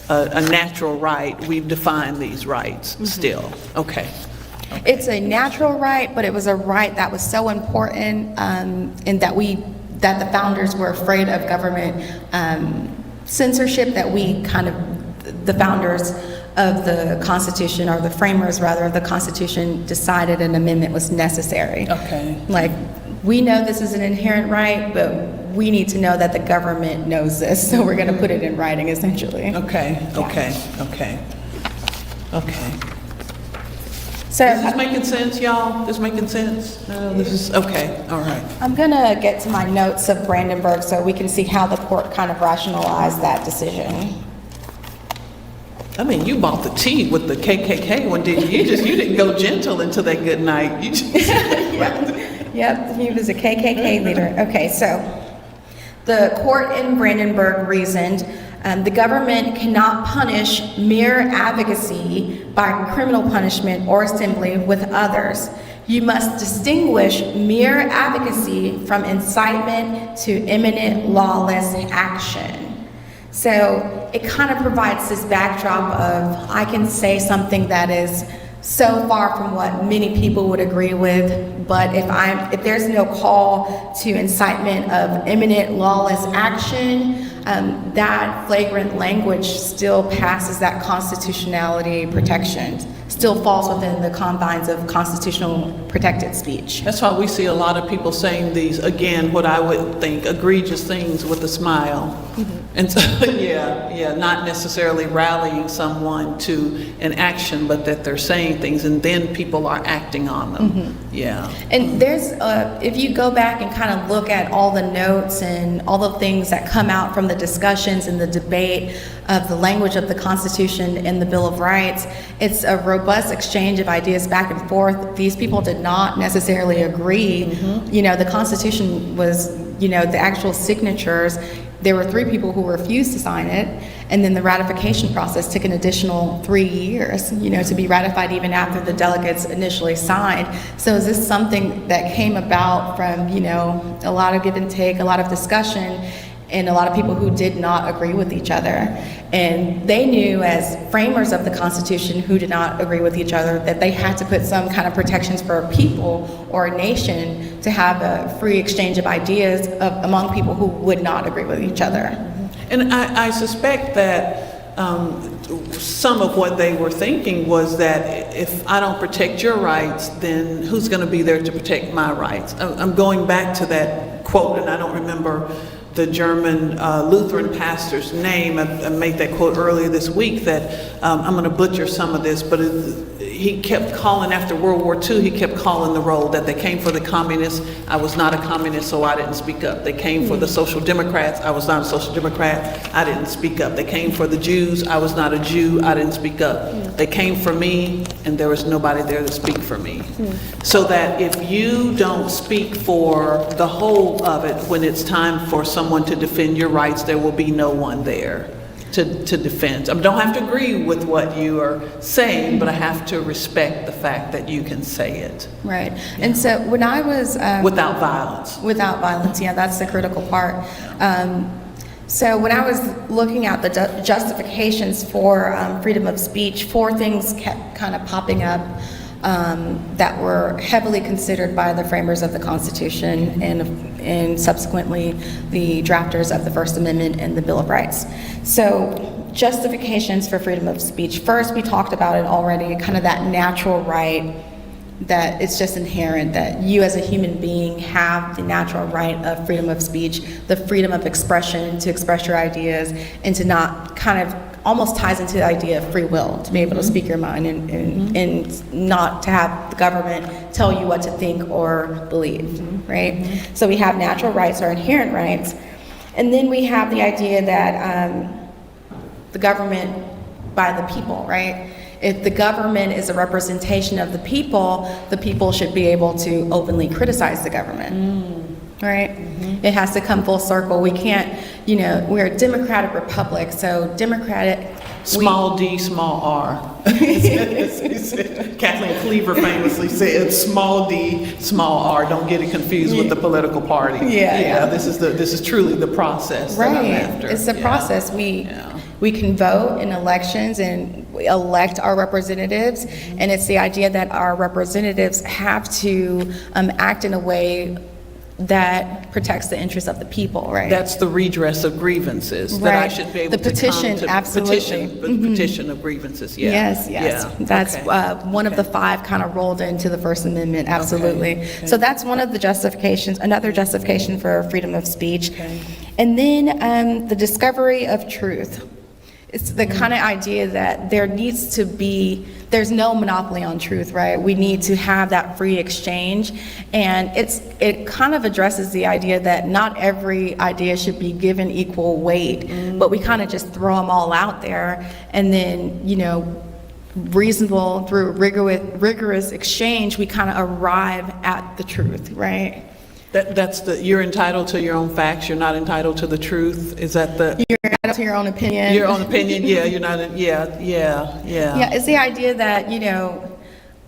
natural right, we've defined these rights still. Okay. It's a natural right, but it was a right that was so important, and that the founders were afraid of government censorship, that the founders of the Constitution, or the framers rather of the Constitution, decided an amendment was necessary. Okay. Like, we know this is an inherent right, but we need to know that the government knows this, so we're going to put it in writing, essentially. Okay. So Is this making sense, y'all? This making sense? No, this is, okay, all right. I'm going to get to my notes of Brandenburg so we can see how the court kind of rationalized that decision. I mean, you bought the tea with the KKK one, didn't you? You didn't go gentle into that good night. You just Yep, he was a KKK leader. Okay, so the court in Brandenburg reasoned the government cannot punish mere advocacy by criminal punishment or assembly with others. You must distinguish mere advocacy from incitement to imminent lawless action. So it kind of provides this backdrop of, I can say something that is so far from what many people would agree with, but if there's no call to incitement of imminent lawless action, that flagrant language still passes that constitutionality protection, still falls within the confines of constitutional protected speech. That's why we see a lot of people saying these, again, what I would think egregious things with a smile. And so, not necessarily rallying someone to an action, but that they're saying things and then people are acting on them. Yeah. And there's, if you go back and kind of look at all the notes and all the things that come out from the discussions and the debate of the language of the Constitution and the Bill of Rights, it's a robust exchange of ideas back and forth. These people did not necessarily agree. The Constitution was, the actual signatures, there were 3 people who refused to sign it, and then the ratification process took an additional 3 years, to be ratified even after the delegates initially signed. So is this something that came about from, a lot of give and take, a lot of discussion, and a lot of people who did not agree with each other? And they knew, as framers of the Constitution who did not agree with each other, that they had to put some kind of protections for a people or a nation to have a free exchange of ideas among people who would not agree with each other. And I suspect that some of what they were thinking was that if I don't protect your rights, then who's going to be there to protect my rights? I'm going back to that quote, and I don't remember the German Lutheran pastor's name. I made that quote earlier this week that I'm going to butcher some of this, but he kept calling, after World War II, he kept calling the roll, that they came for the communists. I was not a communist, so I didn't speak up. They came for the social democrats. I was not a social democrat. I didn't speak up. They came for the Jews. I was not a Jew. I didn't speak up. They came for me, and there was nobody there to speak for me. So that if you don't speak for the whole of it when it's time for someone to defend your rights, there will be no one there. to defend. I don't have to agree with what you are saying, but I have to respect the fact that you can say it. Right. And so when I was Without violence. Without violence, yeah, that's the critical part. So when I was looking at the justifications for freedom of speech, 4 things kept kind of popping up that were heavily considered by the framers of the Constitution and subsequently the drafters of the First Amendment and the Bill of Rights. So justifications for freedom of speech. First, we talked about it already, kind of that natural right that it's just inherent that you as a human being have the natural right of freedom of speech, the freedom of expression to express your ideas and to not kind of almost ties into the idea of free will, to be able to speak your mind and not to have the government tell you what to think or believe, right? So we have natural rights or inherent rights. And then we have the idea that the government by the people, right? If the government is a representation of the people should be able to openly criticize the government, right? It has to come full circle. We can't, we're a democratic republic, so democratic... Small d, small r. Kathleen Cleaver famously said, small d, small r. Don't get it confused with the political party. Yeah. This is truly the process that I'm after. It's the process. We can vote in elections and we elect our representatives, and it's the idea that our representatives have to act in a way that protects the interests of the people, right? That's the redress of grievances, that I should be able the petition, to come to absolutely. petition of grievances, yeah. Yes. Yeah. That's one of the 5 kind of rolled into the First Amendment, absolutely. Okay. So that's one of the justifications, another justification for freedom of speech. Okay. And then the discovery of truth. It's the kind of idea that there's no monopoly on truth, right? We need to have that free exchange, and it kind of addresses the idea that not every idea should be given equal weight, but we kind of just throw them all out there, and then, reasonable through rigorous exchange, we kind of arrive at the truth, right? You're entitled to your own facts, you're not entitled to the truth. Is that you're entitled to your own opinion? Your own opinion, yeah, you're not, yeah. Yeah, it's the idea that,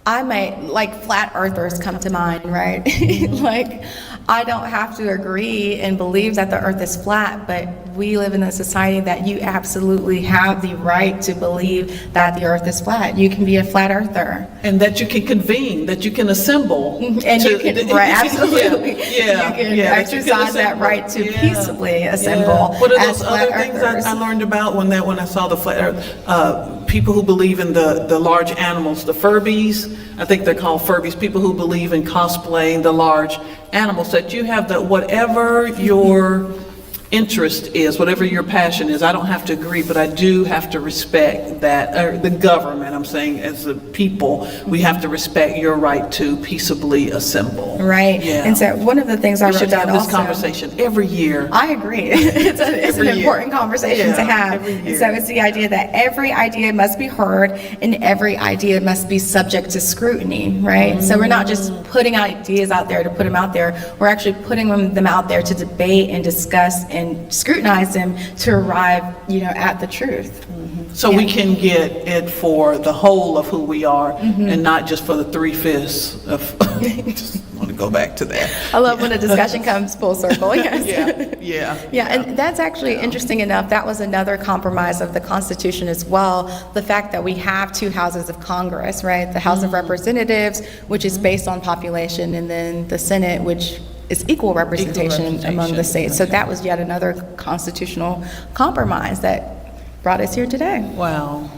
I might, like, flat earthers come to mind, right? Like, I don't have to agree and believe that the earth is flat, but we live in a society that you absolutely have the right to believe that the earth is flat. You can be a flat earther. And that you can convene, that you can assemble. And you can, right, absolutely. Yeah. You can exercise that right to peaceably assemble. What are as those flat other things earthers. I learned about when I saw the flat earth? People who believe in the large animals, the Furbies, I think they're called Furbies, people who believe in cosplaying the large animals, that you have that whatever your interest is, whatever your passion is, I don't have to agree, but I do have to respect that, or the government, I'm saying as a people, we have to respect your right to peaceably assemble. Right. Yeah. And so one of the things I wrote down also. We should have this conversation every year. I agree. It's an important conversation to have. And so it's the idea that every idea must be heard and every idea must be subject to scrutiny, right? So we're not just putting ideas out there to put them out there. We're actually putting them out there to debate and discuss and scrutinize them to arrive, at the truth. So we can get it for the whole of who we are and not just for the 3/5 of, just want to go back to that. I love when a discussion comes full circle, yes. Yeah, and that's actually interesting enough. That was another compromise of the Constitution as well. The fact that we have 2 houses of Congress, right? The House of Representatives, which is based on population, and then the Senate, which is equal representation among the states. So that was yet another constitutional compromise that brought us here today. Wow.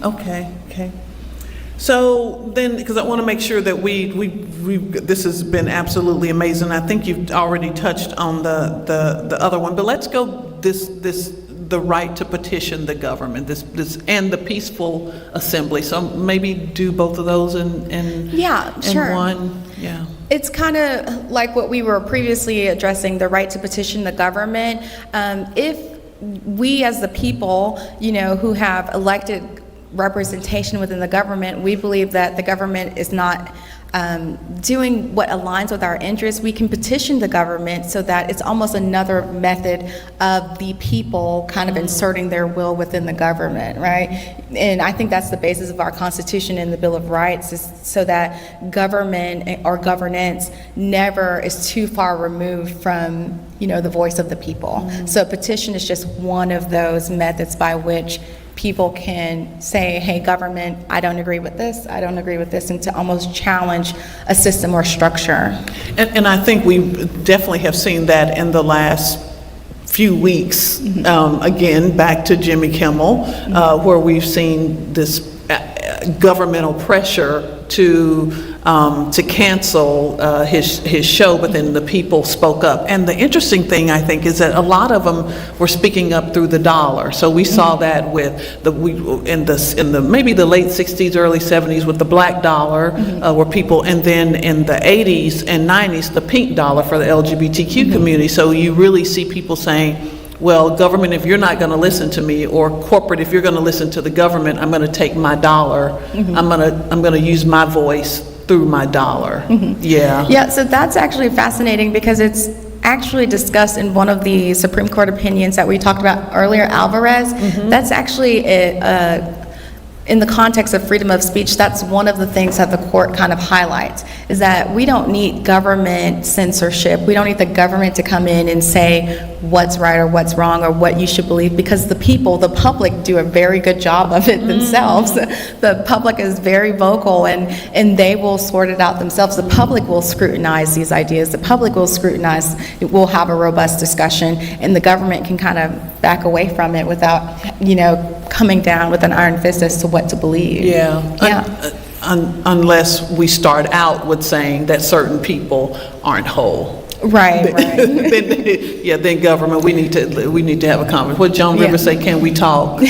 Okay. So then, because I want to make sure that we this has been absolutely amazing. I think you've already touched on the other one, but let's go the right to petition the government, this and the peaceful assembly. So maybe do both of those in one. Yeah. It's kind of like what we were previously addressing, the right to petition the government. If we as the people, who have elected representation within the government, we believe that the government is not doing what aligns with our interests, we can petition the government so that it's almost another method of the people kind of inserting their will within the government, right? And I think that's the basis of our Constitution and the Bill of Rights, is so that government or governance never is too far removed from, the voice of the people. So a petition is just one of those methods by which people can say, hey, government, I don't agree with this, and to almost challenge a system or structure. And I think we definitely have seen that in the last few weeks. Again, back to Jimmy Kimmel, where we've seen this governmental pressure to cancel his show, but then the people spoke up. And the interesting thing, I think, is that a lot of them were speaking up through the dollar. So we saw that with in the maybe the late 60s, early 70s with the black dollar, where people, and then in the 80s and 90s, the pink dollar for the LGBTQ community. So you really see people saying, well, government, if you're not going to listen to me, or corporate, if you're going to listen to the government, I'm going to take my dollar. I'm going to use my voice through my dollar. Yeah, so that's actually fascinating, because it's actually discussed in one of the Supreme Court opinions that we talked about earlier, Alvarez. That's actually in the context of freedom of speech, that's one of the things that the court kind of highlights, is that we don't need government censorship. We don't need the government to come in and say what's right or what's wrong or what you should believe, because the people, the public, do a very good job of it themselves. The public is very vocal, and they will sort it out themselves. The public will scrutinize these ideas. The public will scrutinize, we'll have a robust discussion, and the government can kind of back away from it without, coming down with an iron fist as to what to believe. Unless we start out with saying that certain people aren't whole. Right. Then government, we need to have a conversation. What Joan Rivers say, can we talk?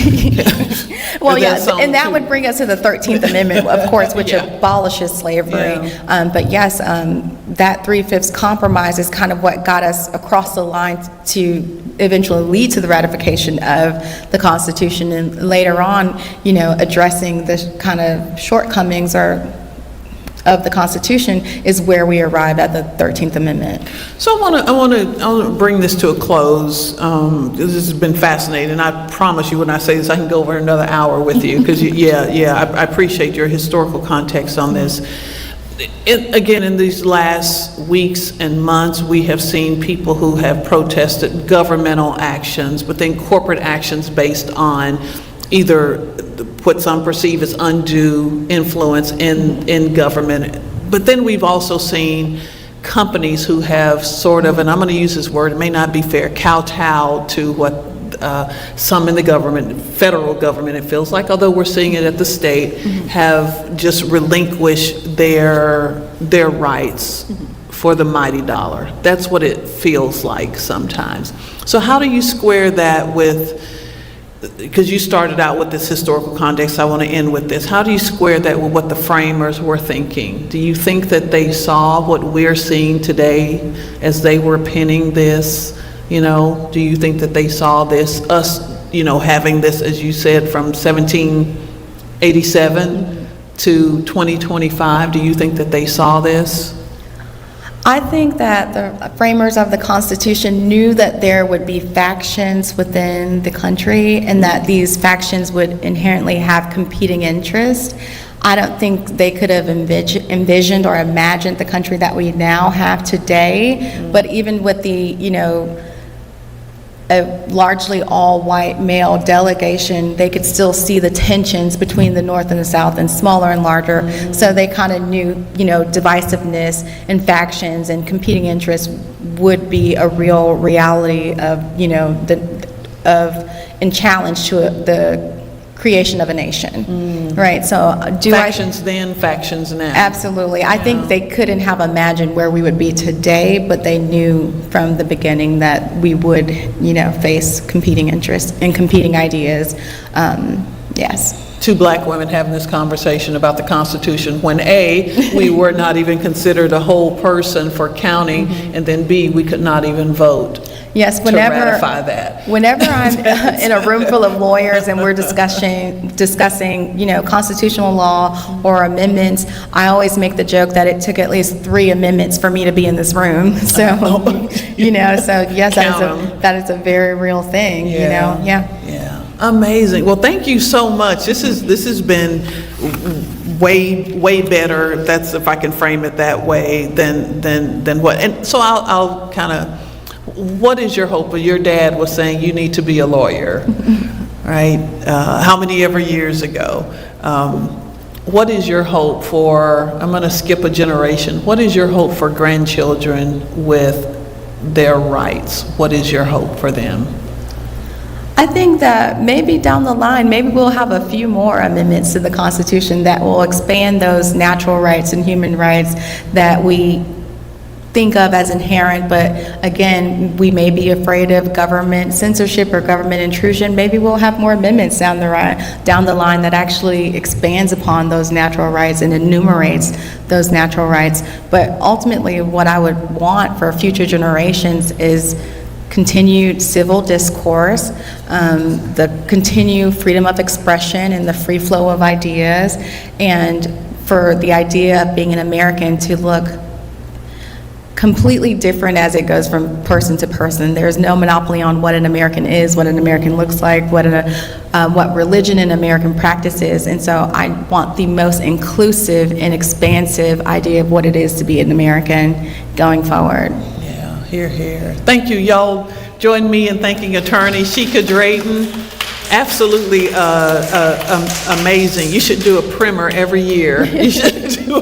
Well, and that would bring us to the 13th Amendment, of course, which abolishes slavery. But yes, that 3/5 compromise is kind of what got us across the line to eventually lead to the ratification of the Constitution, and later on, addressing the kind of shortcomings of the Constitution is where we arrive at the 13th Amendment. So I want to bring this to a close. This has been fascinating, and I promise you, when I say this, I can go over another hour with you, because I appreciate your historical context on this. Again, in these last weeks and months, we have seen people who have protested governmental actions, but then corporate actions based on either what some perceive as undue influence in government. But then we've also seen companies who have sort of, and I'm going to use this word, it may not be fair, kowtowed to what some in the government, federal government, it feels like, although we're seeing it at the state, have just relinquished their rights for the mighty dollar. That's what it feels like sometimes. So how do you square that with, because you started out with this historical context, I want to end with this. How do you square that with what the framers were thinking? Do you think that they saw what we're seeing today as they were penning this? Do you think that they saw this, us, having this, as you said, from 1787 to 2025? Do you think that they saw this? I think that the framers of the Constitution knew that there would be factions within the country, and that these factions would inherently have competing interests. I don't think they could have envisioned or imagined the country that we now have today. But even with the, a largely all-white male delegation, they could still see the tensions between the North and the South, and smaller and larger. So they kind of knew, divisiveness and factions and competing interests would be a real reality of, and challenge to the creation of a nation, right? So factions then, factions now. Absolutely. I think they couldn't have imagined where we would be today, but they knew from the beginning that we would, face competing interests and competing ideas. Yes. Two black women having this conversation about the Constitution when A, we were not even considered a whole person for counting, and then B, we could not even vote. Yes, to ratify that. Whenever I'm in a room full of lawyers and we're discussing, you know, constitutional law or amendments, I always make the joke that it took at least 3 amendments for me to be in this room. So, you know, so yes, that is a very real thing, you know, Yeah, amazing. Well, thank you so much. This has been way better. That's, if I can frame it that way, than what. And so I'll kind of. What is your hope? Your dad was saying you need to be a lawyer, right? How many ever years ago? What is your hope for, I'm going to skip a generation, what is your hope for grandchildren with their rights? What is your hope for them? I think that maybe down the line, maybe we'll have a few more amendments to the Constitution that will expand those natural rights and human rights that we think of as inherent, but again, we may be afraid of government censorship or government intrusion. Maybe we'll have more amendments down the line that actually expands upon those natural rights and enumerates those natural rights. But ultimately, what I would want for future generations is continued civil discourse, the continued freedom of expression and the free flow of ideas, and for the idea of being an American to look completely different as it goes from person to person. There's no monopoly on what an American is, what an American looks like, what religion an American practices. And so I want the most inclusive and expansive idea of what it is to be an American going forward. Yeah, hear, hear. Thank you. Y'all join me in thanking attorney Sheikah Drayton. Absolutely amazing. You should do a primer every year. You should do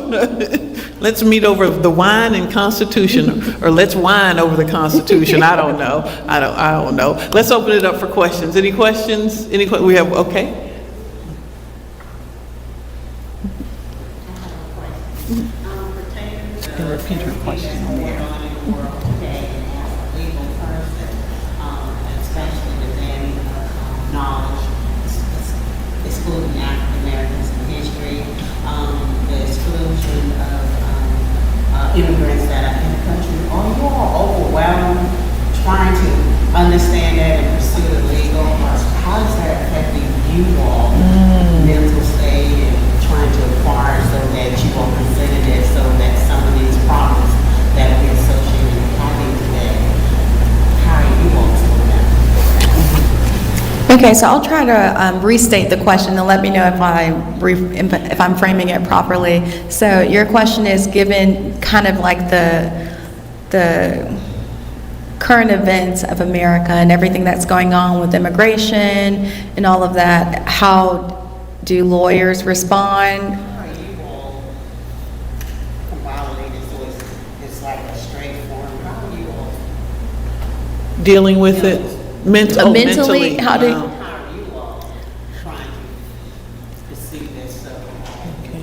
let's meet over the wine and Constitution, or let's wine over the Constitution. I don't know. I don't know. Let's open it up for questions. Any questions? We have, okay. Can repeat her question on the air. Knowledge, excluding African Americans in history, the exclusion of immigrants that are in the country. Are you all overwhelmed trying to understand that and pursue the legal? How is that affecting you all, mental state, and trying to acquire so that you are presented so that some of these problems that we associate with having today, how are you all doing that? Okay, so I'll try to restate the question and let me know if I'm framing it properly. So your question is, given kind of like the current events of America and everything that's going on with immigration and all of that, how do lawyers respond? How are you all violated so it's like a straightforward? How are you all Dealing with it mentally. How do How are you all trying to perceive this so it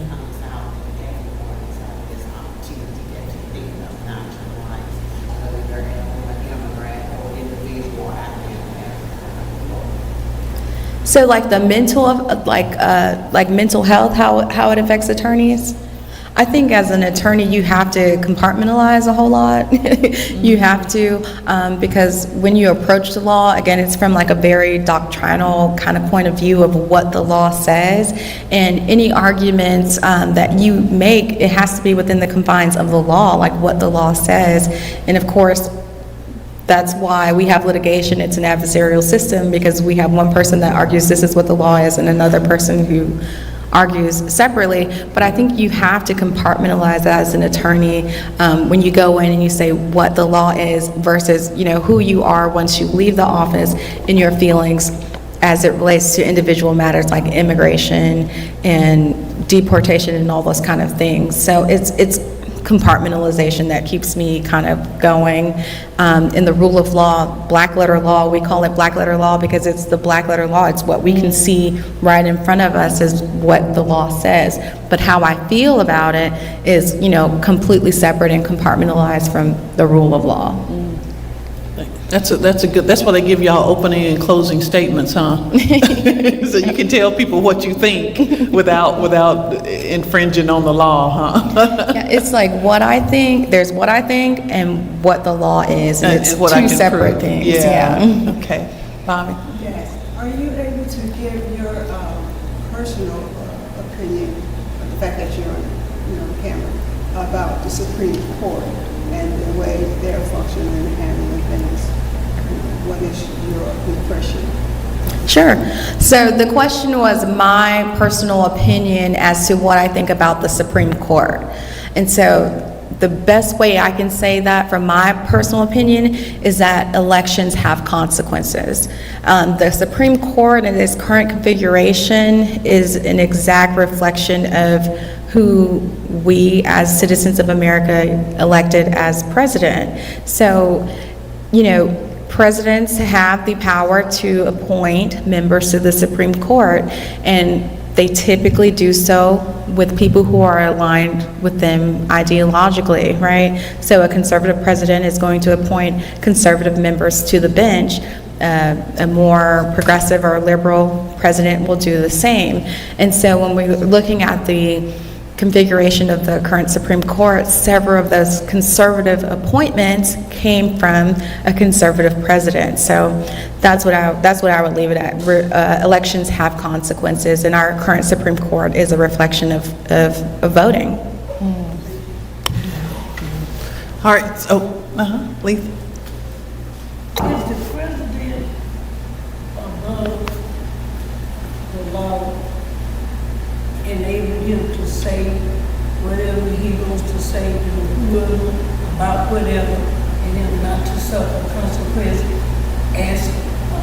comes out and everyone has this opportunity that you think of natural rights, whether you're an immigrant or individual or African American? So like the like mental health, how it affects attorneys? I think as an attorney, you have to compartmentalize a whole lot. You have to, because when you approach the law, again, it's from like a very doctrinal kind of point of view of what the law says. And any arguments that you make, it has to be within the confines of the law, like what the law says. And of course, that's why we have litigation. It's an adversarial system, because we have one person that argues this is what the law is and another person who argues separately. But I think you have to compartmentalize that as an attorney when you go in and you say what the law is versus, you know, who you are once you leave the office and your feelings as it relates to individual matters like immigration and deportation and all those kind of things. So it's compartmentalization that keeps me kind of going. In the rule of law, black letter law, we call it black letter law because it's the black letter law. It's what we can see right in front of us is what the law says. But how I feel about it is, you know, completely separate and compartmentalized from the rule of law. That's a good, that's why they give y'all opening and closing statements, huh? So you can tell people what you think without infringing on the law, huh? Yeah, it's like what I think, there's what I think and what the law is, and it's what I two can separate prove. things. Yeah. Okay, Bobby? Yes. Are you able to give your personal opinion of the fact that you're on camera about the Supreme Court and the way they're functioning and handling things? What is your impression? Sure. So the question was my personal opinion as to what I think about the Supreme Court. And so the best way I can say that from my personal opinion is that elections have consequences. The Supreme Court in its current configuration is an exact reflection of who we as citizens of America elected as president. So, presidents have the power to appoint members to the Supreme Court, and they typically do so with people who are aligned with them ideologically, right? So a conservative president is going to appoint conservative members to the bench. A more progressive or liberal president will do the same. And so when we're looking at the configuration of the current Supreme Court, several of those conservative appointments came from a conservative president. So that's what I would leave it at. Elections have consequences, and our current Supreme Court is a reflection of voting. All right, so, Lisa? Is the president above the law, enable him to say whatever he wants to say to whoever about whatever, and him not to suffer consequences as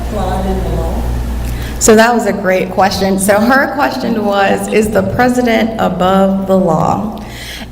applied in the law? So that was a great question. So her question was, is the president above the law?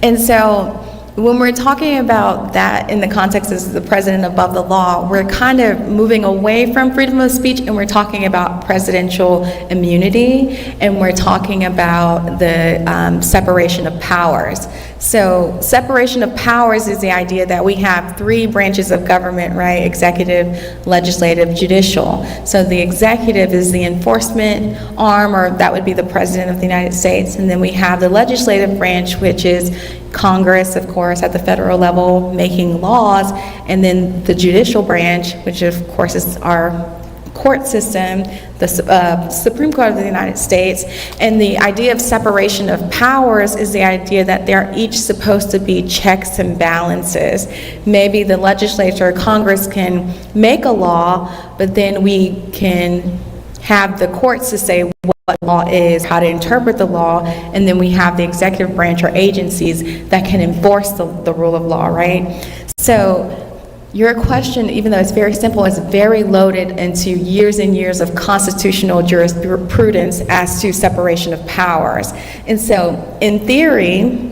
And so when we're talking about that in the context of the president above the law, we're kind of moving away from freedom of speech, and we're talking about presidential immunity, and we're talking about the separation of powers. So separation of powers is the idea that we have three branches of government, right? Executive, legislative, judicial. So the executive is the enforcement arm, or that would be the president of the United States. And then we have the legislative branch, which is Congress, of course, at the federal level making laws, and then the judicial branch, which of course is our court system, the Supreme Court of the United States. And the idea of separation of powers is the idea that they're each supposed to be checks and balances. Maybe the legislature or Congress can make a law, but then we can have the courts to say what law is, how to interpret the law, and then we have the executive branch or agencies that can enforce the rule of law, right? So your question, even though it's very simple, is very loaded into years and years of constitutional jurisprudence as to separation of powers. And so, in theory,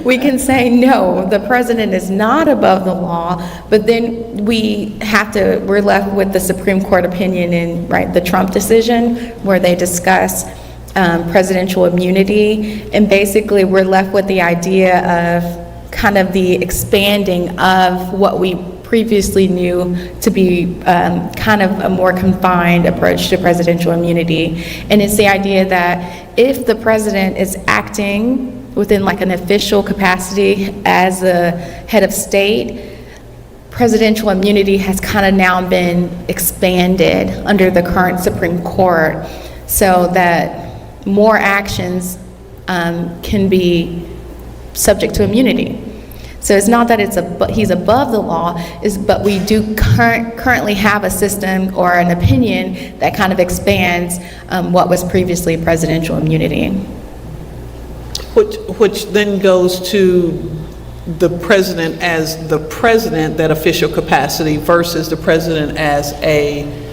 we can say, no, the president is not above the law, but then we're left with the Supreme Court opinion in, right, the Trump decision, where they discuss presidential immunity, and basically we're left with the idea of kind of the expanding of what we previously knew to be kind of a more confined approach to presidential immunity. And it's the idea that if the president is acting within like an official capacity as a head of state, presidential immunity has kind of now been expanded under the current Supreme Court, so that more actions can be subject to immunity. So it's not that he's above the law, but we do currently have a system or an opinion that kind of expands what was previously presidential immunity. Which then goes to the president as the president, that official capacity, versus the president as a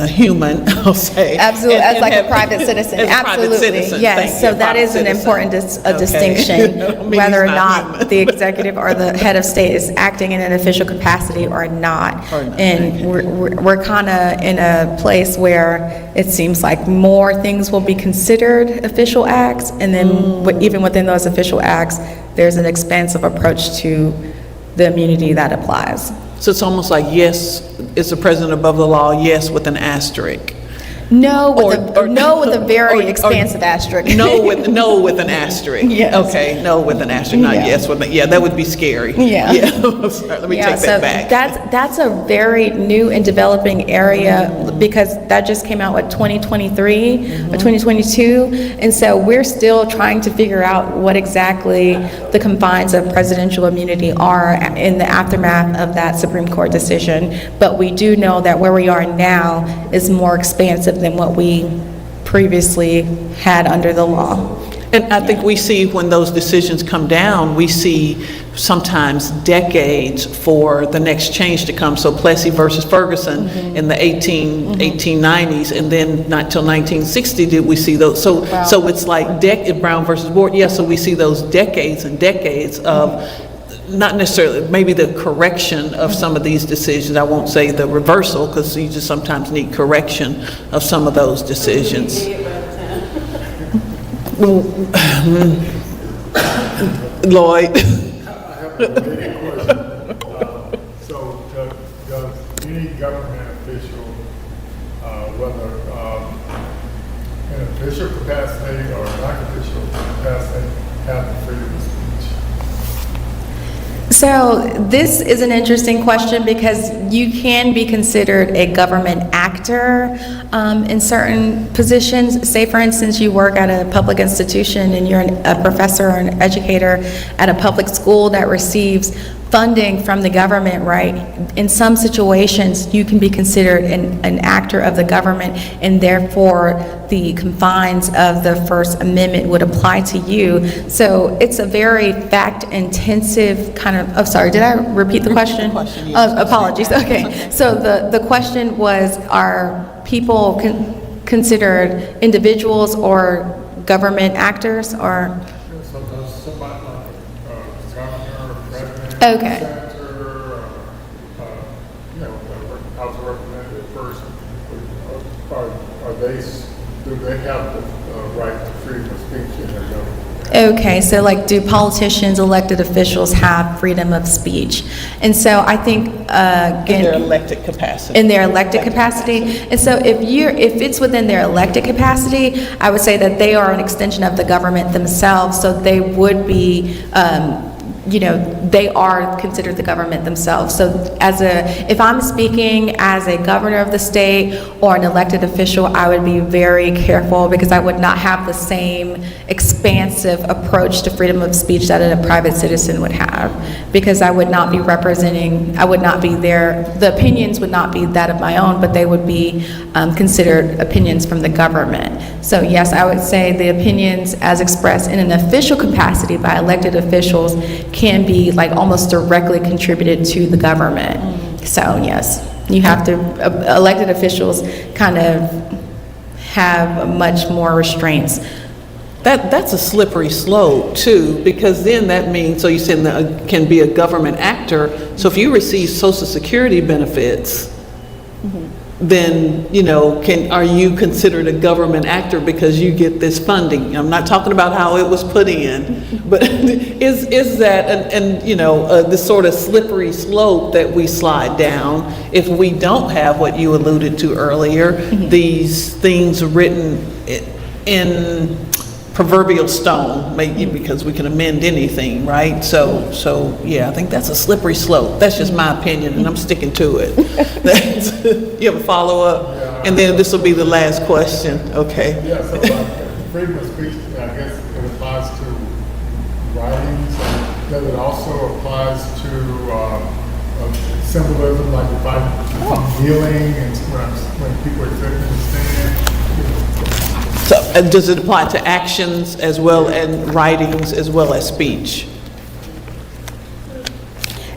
human, I'll say. Absolutely, as like a private citizen. As a private Absolutely, citizen. yes. So that is an important distinction, whether or not the executive or the head of state is acting in an official capacity or not. And we're kind of in a place where it seems like more things will be considered official acts, and then even within those official acts, there's an expansive approach to the immunity that applies. So it's almost like, yes, is the president above the law? Yes, with an asterisk. No, with a very or- expansive asterisk. No with an asterisk. Yes. Okay, no with an asterisk, not Yeah. yes with that would be scary. Yeah. I'm sorry, let me take that back. That's a very new and developing area because that just came out, 2023 or 2022? And so we're still trying to figure out what exactly the confines of presidential immunity are in the aftermath of that Supreme Court decision. But we do know that where we are now is more expansive than what we previously had under the law. And I think we see when those decisions come down, we see sometimes decades for the next change to come. So Plessy versus Ferguson in the 1890s, and then not till 1960 did we see those. So it's like Brown versus Ward. Yeah, so we see those decades and decades of not necessarily, maybe the correction of some of these decisions. I won't say the reversal, because you just sometimes need correction of some of those decisions. Lloyd. I have a related question. So does any government official, whether in official capacity or non-official capacity, have the freedom of speech? So this is an interesting question because you can be considered a government actor in certain positions. Say, for instance, you work at a public institution and you're a professor or an educator at a public school that receives funding from the government, right? In some situations, you can be considered an actor of the government, and therefore the confines of the First Amendment would apply to you. So it's a very fact-intensive kind of, oh, sorry, did I repeat the question? Apologies, okay. So the question was, are people considered individuals or government actors, or? So does somebody like governor, president, Okay. senator, the House of Representatives person, do they have the right to freedom of speech in their government? Okay, so like, do politicians, elected officials have freedom of speech? And so I think, again, In their elected capacity. in their elected capacity. And so if it's within their elected capacity, I would say that they are an extension of the government themselves, so they would be, they are considered the government themselves. So if I'm speaking as a governor of the state or an elected official, I would be very careful because I would not have the same expansive approach to freedom of speech that a private citizen would have, because I would not be the opinions would not be that of my own, but they would be considered opinions from the government. So yes, I would say the opinions as expressed in an official capacity by elected officials can be like almost directly contributed to the government. So yes, you have to, elected officials kind of have much more restraints. That's a slippery slope too, because then that means, so you said that can be a government actor. So if you receive Social Security benefits, then, are you considered a government actor because you get this funding? I'm not talking about how it was put in, but is that, this sort of slippery slope that we slide down if we don't have what you alluded to earlier, these things written in proverbial stone, maybe because we can amend anything, right? So yeah, I think that's a slippery slope. That's just my opinion, and I'm sticking to it. You have a follow-up? Yeah. And then this will be the last question, okay? Yeah, so freedom of speech, I guess it applies to writings, and does it also applies to symbolism, like if I'm kneeling and when people are sitting and standing? So does it apply to actions as well and writings as well as speech?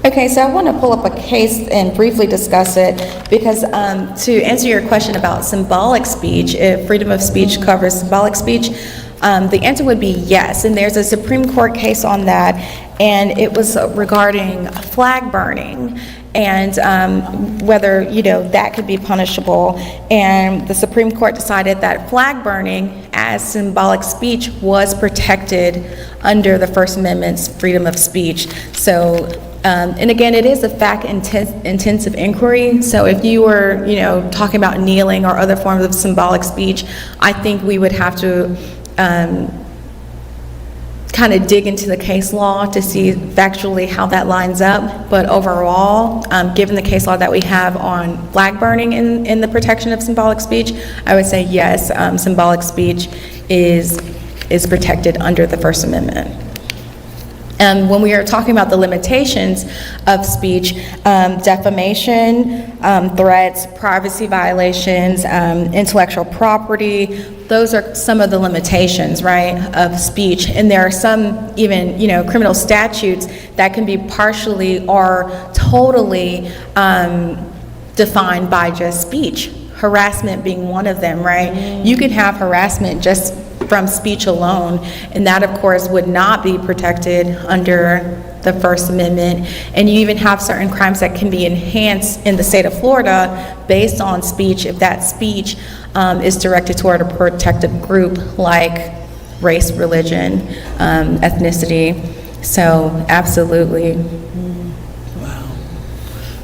Okay, so I want to pull up a case and briefly discuss it because to answer your question about symbolic speech, if freedom of speech covers symbolic speech, the answer would be yes. And there's a Supreme Court case on that, and it was regarding flag burning and whether, that could be punishable. And the Supreme Court decided that flag burning as symbolic speech was protected under the First Amendment's freedom of speech. So And again, it is a fact-intensive inquiry, so if you were, talking about kneeling or other forms of symbolic speech, I think we would have to kind of dig into the case law to see factually how that lines up. But overall, given the case law that we have on flag burning in the protection of symbolic speech, I would say yes, symbolic speech is protected under the First Amendment. When we are talking about the limitations of speech, defamation, threats, privacy violations, intellectual property, those are some of the limitations, right, of speech. And there are some even, criminal statutes that can be partially or totally defined by just speech. Harassment being one of them, right? You can have harassment just from speech alone, and that of course would not be protected under the First Amendment. And you even have certain crimes that can be enhanced in the state of Florida based on speech if that speech is directed toward a protected group like race, religion, ethnicity. So absolutely.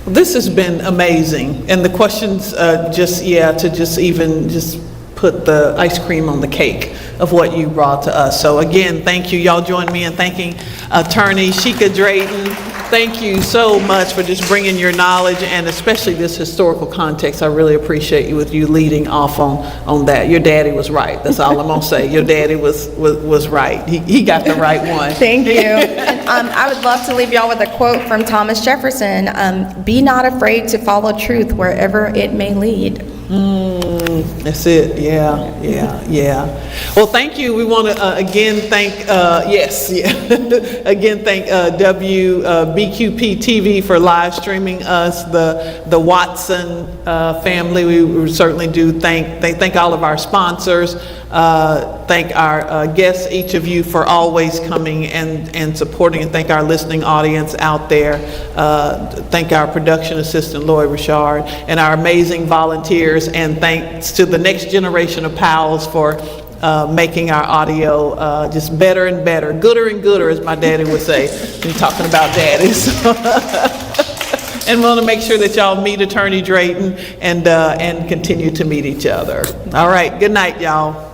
This has been amazing, and the questions to just put the ice cream on the cake of what you brought to us. So again, thank you. Y'all join me in thanking Attorney Sheikah Drayton. Thank you so much for just bringing your knowledge and especially this historical context. I really appreciate you with you leading off on that. Your daddy was right. That's all I'm gonna say. Your daddy was right. He got the right one. Thank you. And, I would love to leave y'all with a quote from Thomas Jefferson. Be not afraid to follow truth wherever it may lead. That's it. Yeah. Well, thank you. We want to again thank again thank WBQP TV for live streaming us. The Watson family. We certainly do thank all of our sponsors. Thank our guests, each of you, for always coming and supporting, and thank our listening audience out there. Thank our production assistant, Lloyd Richard, and our amazing volunteers, and thanks to the next generation of pals for making our audio just better and better, gooder and gooder, as my daddy would say, when talking about daddies. And want to make sure that y'all meet Attorney Drayton and continue to meet each other. All right, good night, y'all.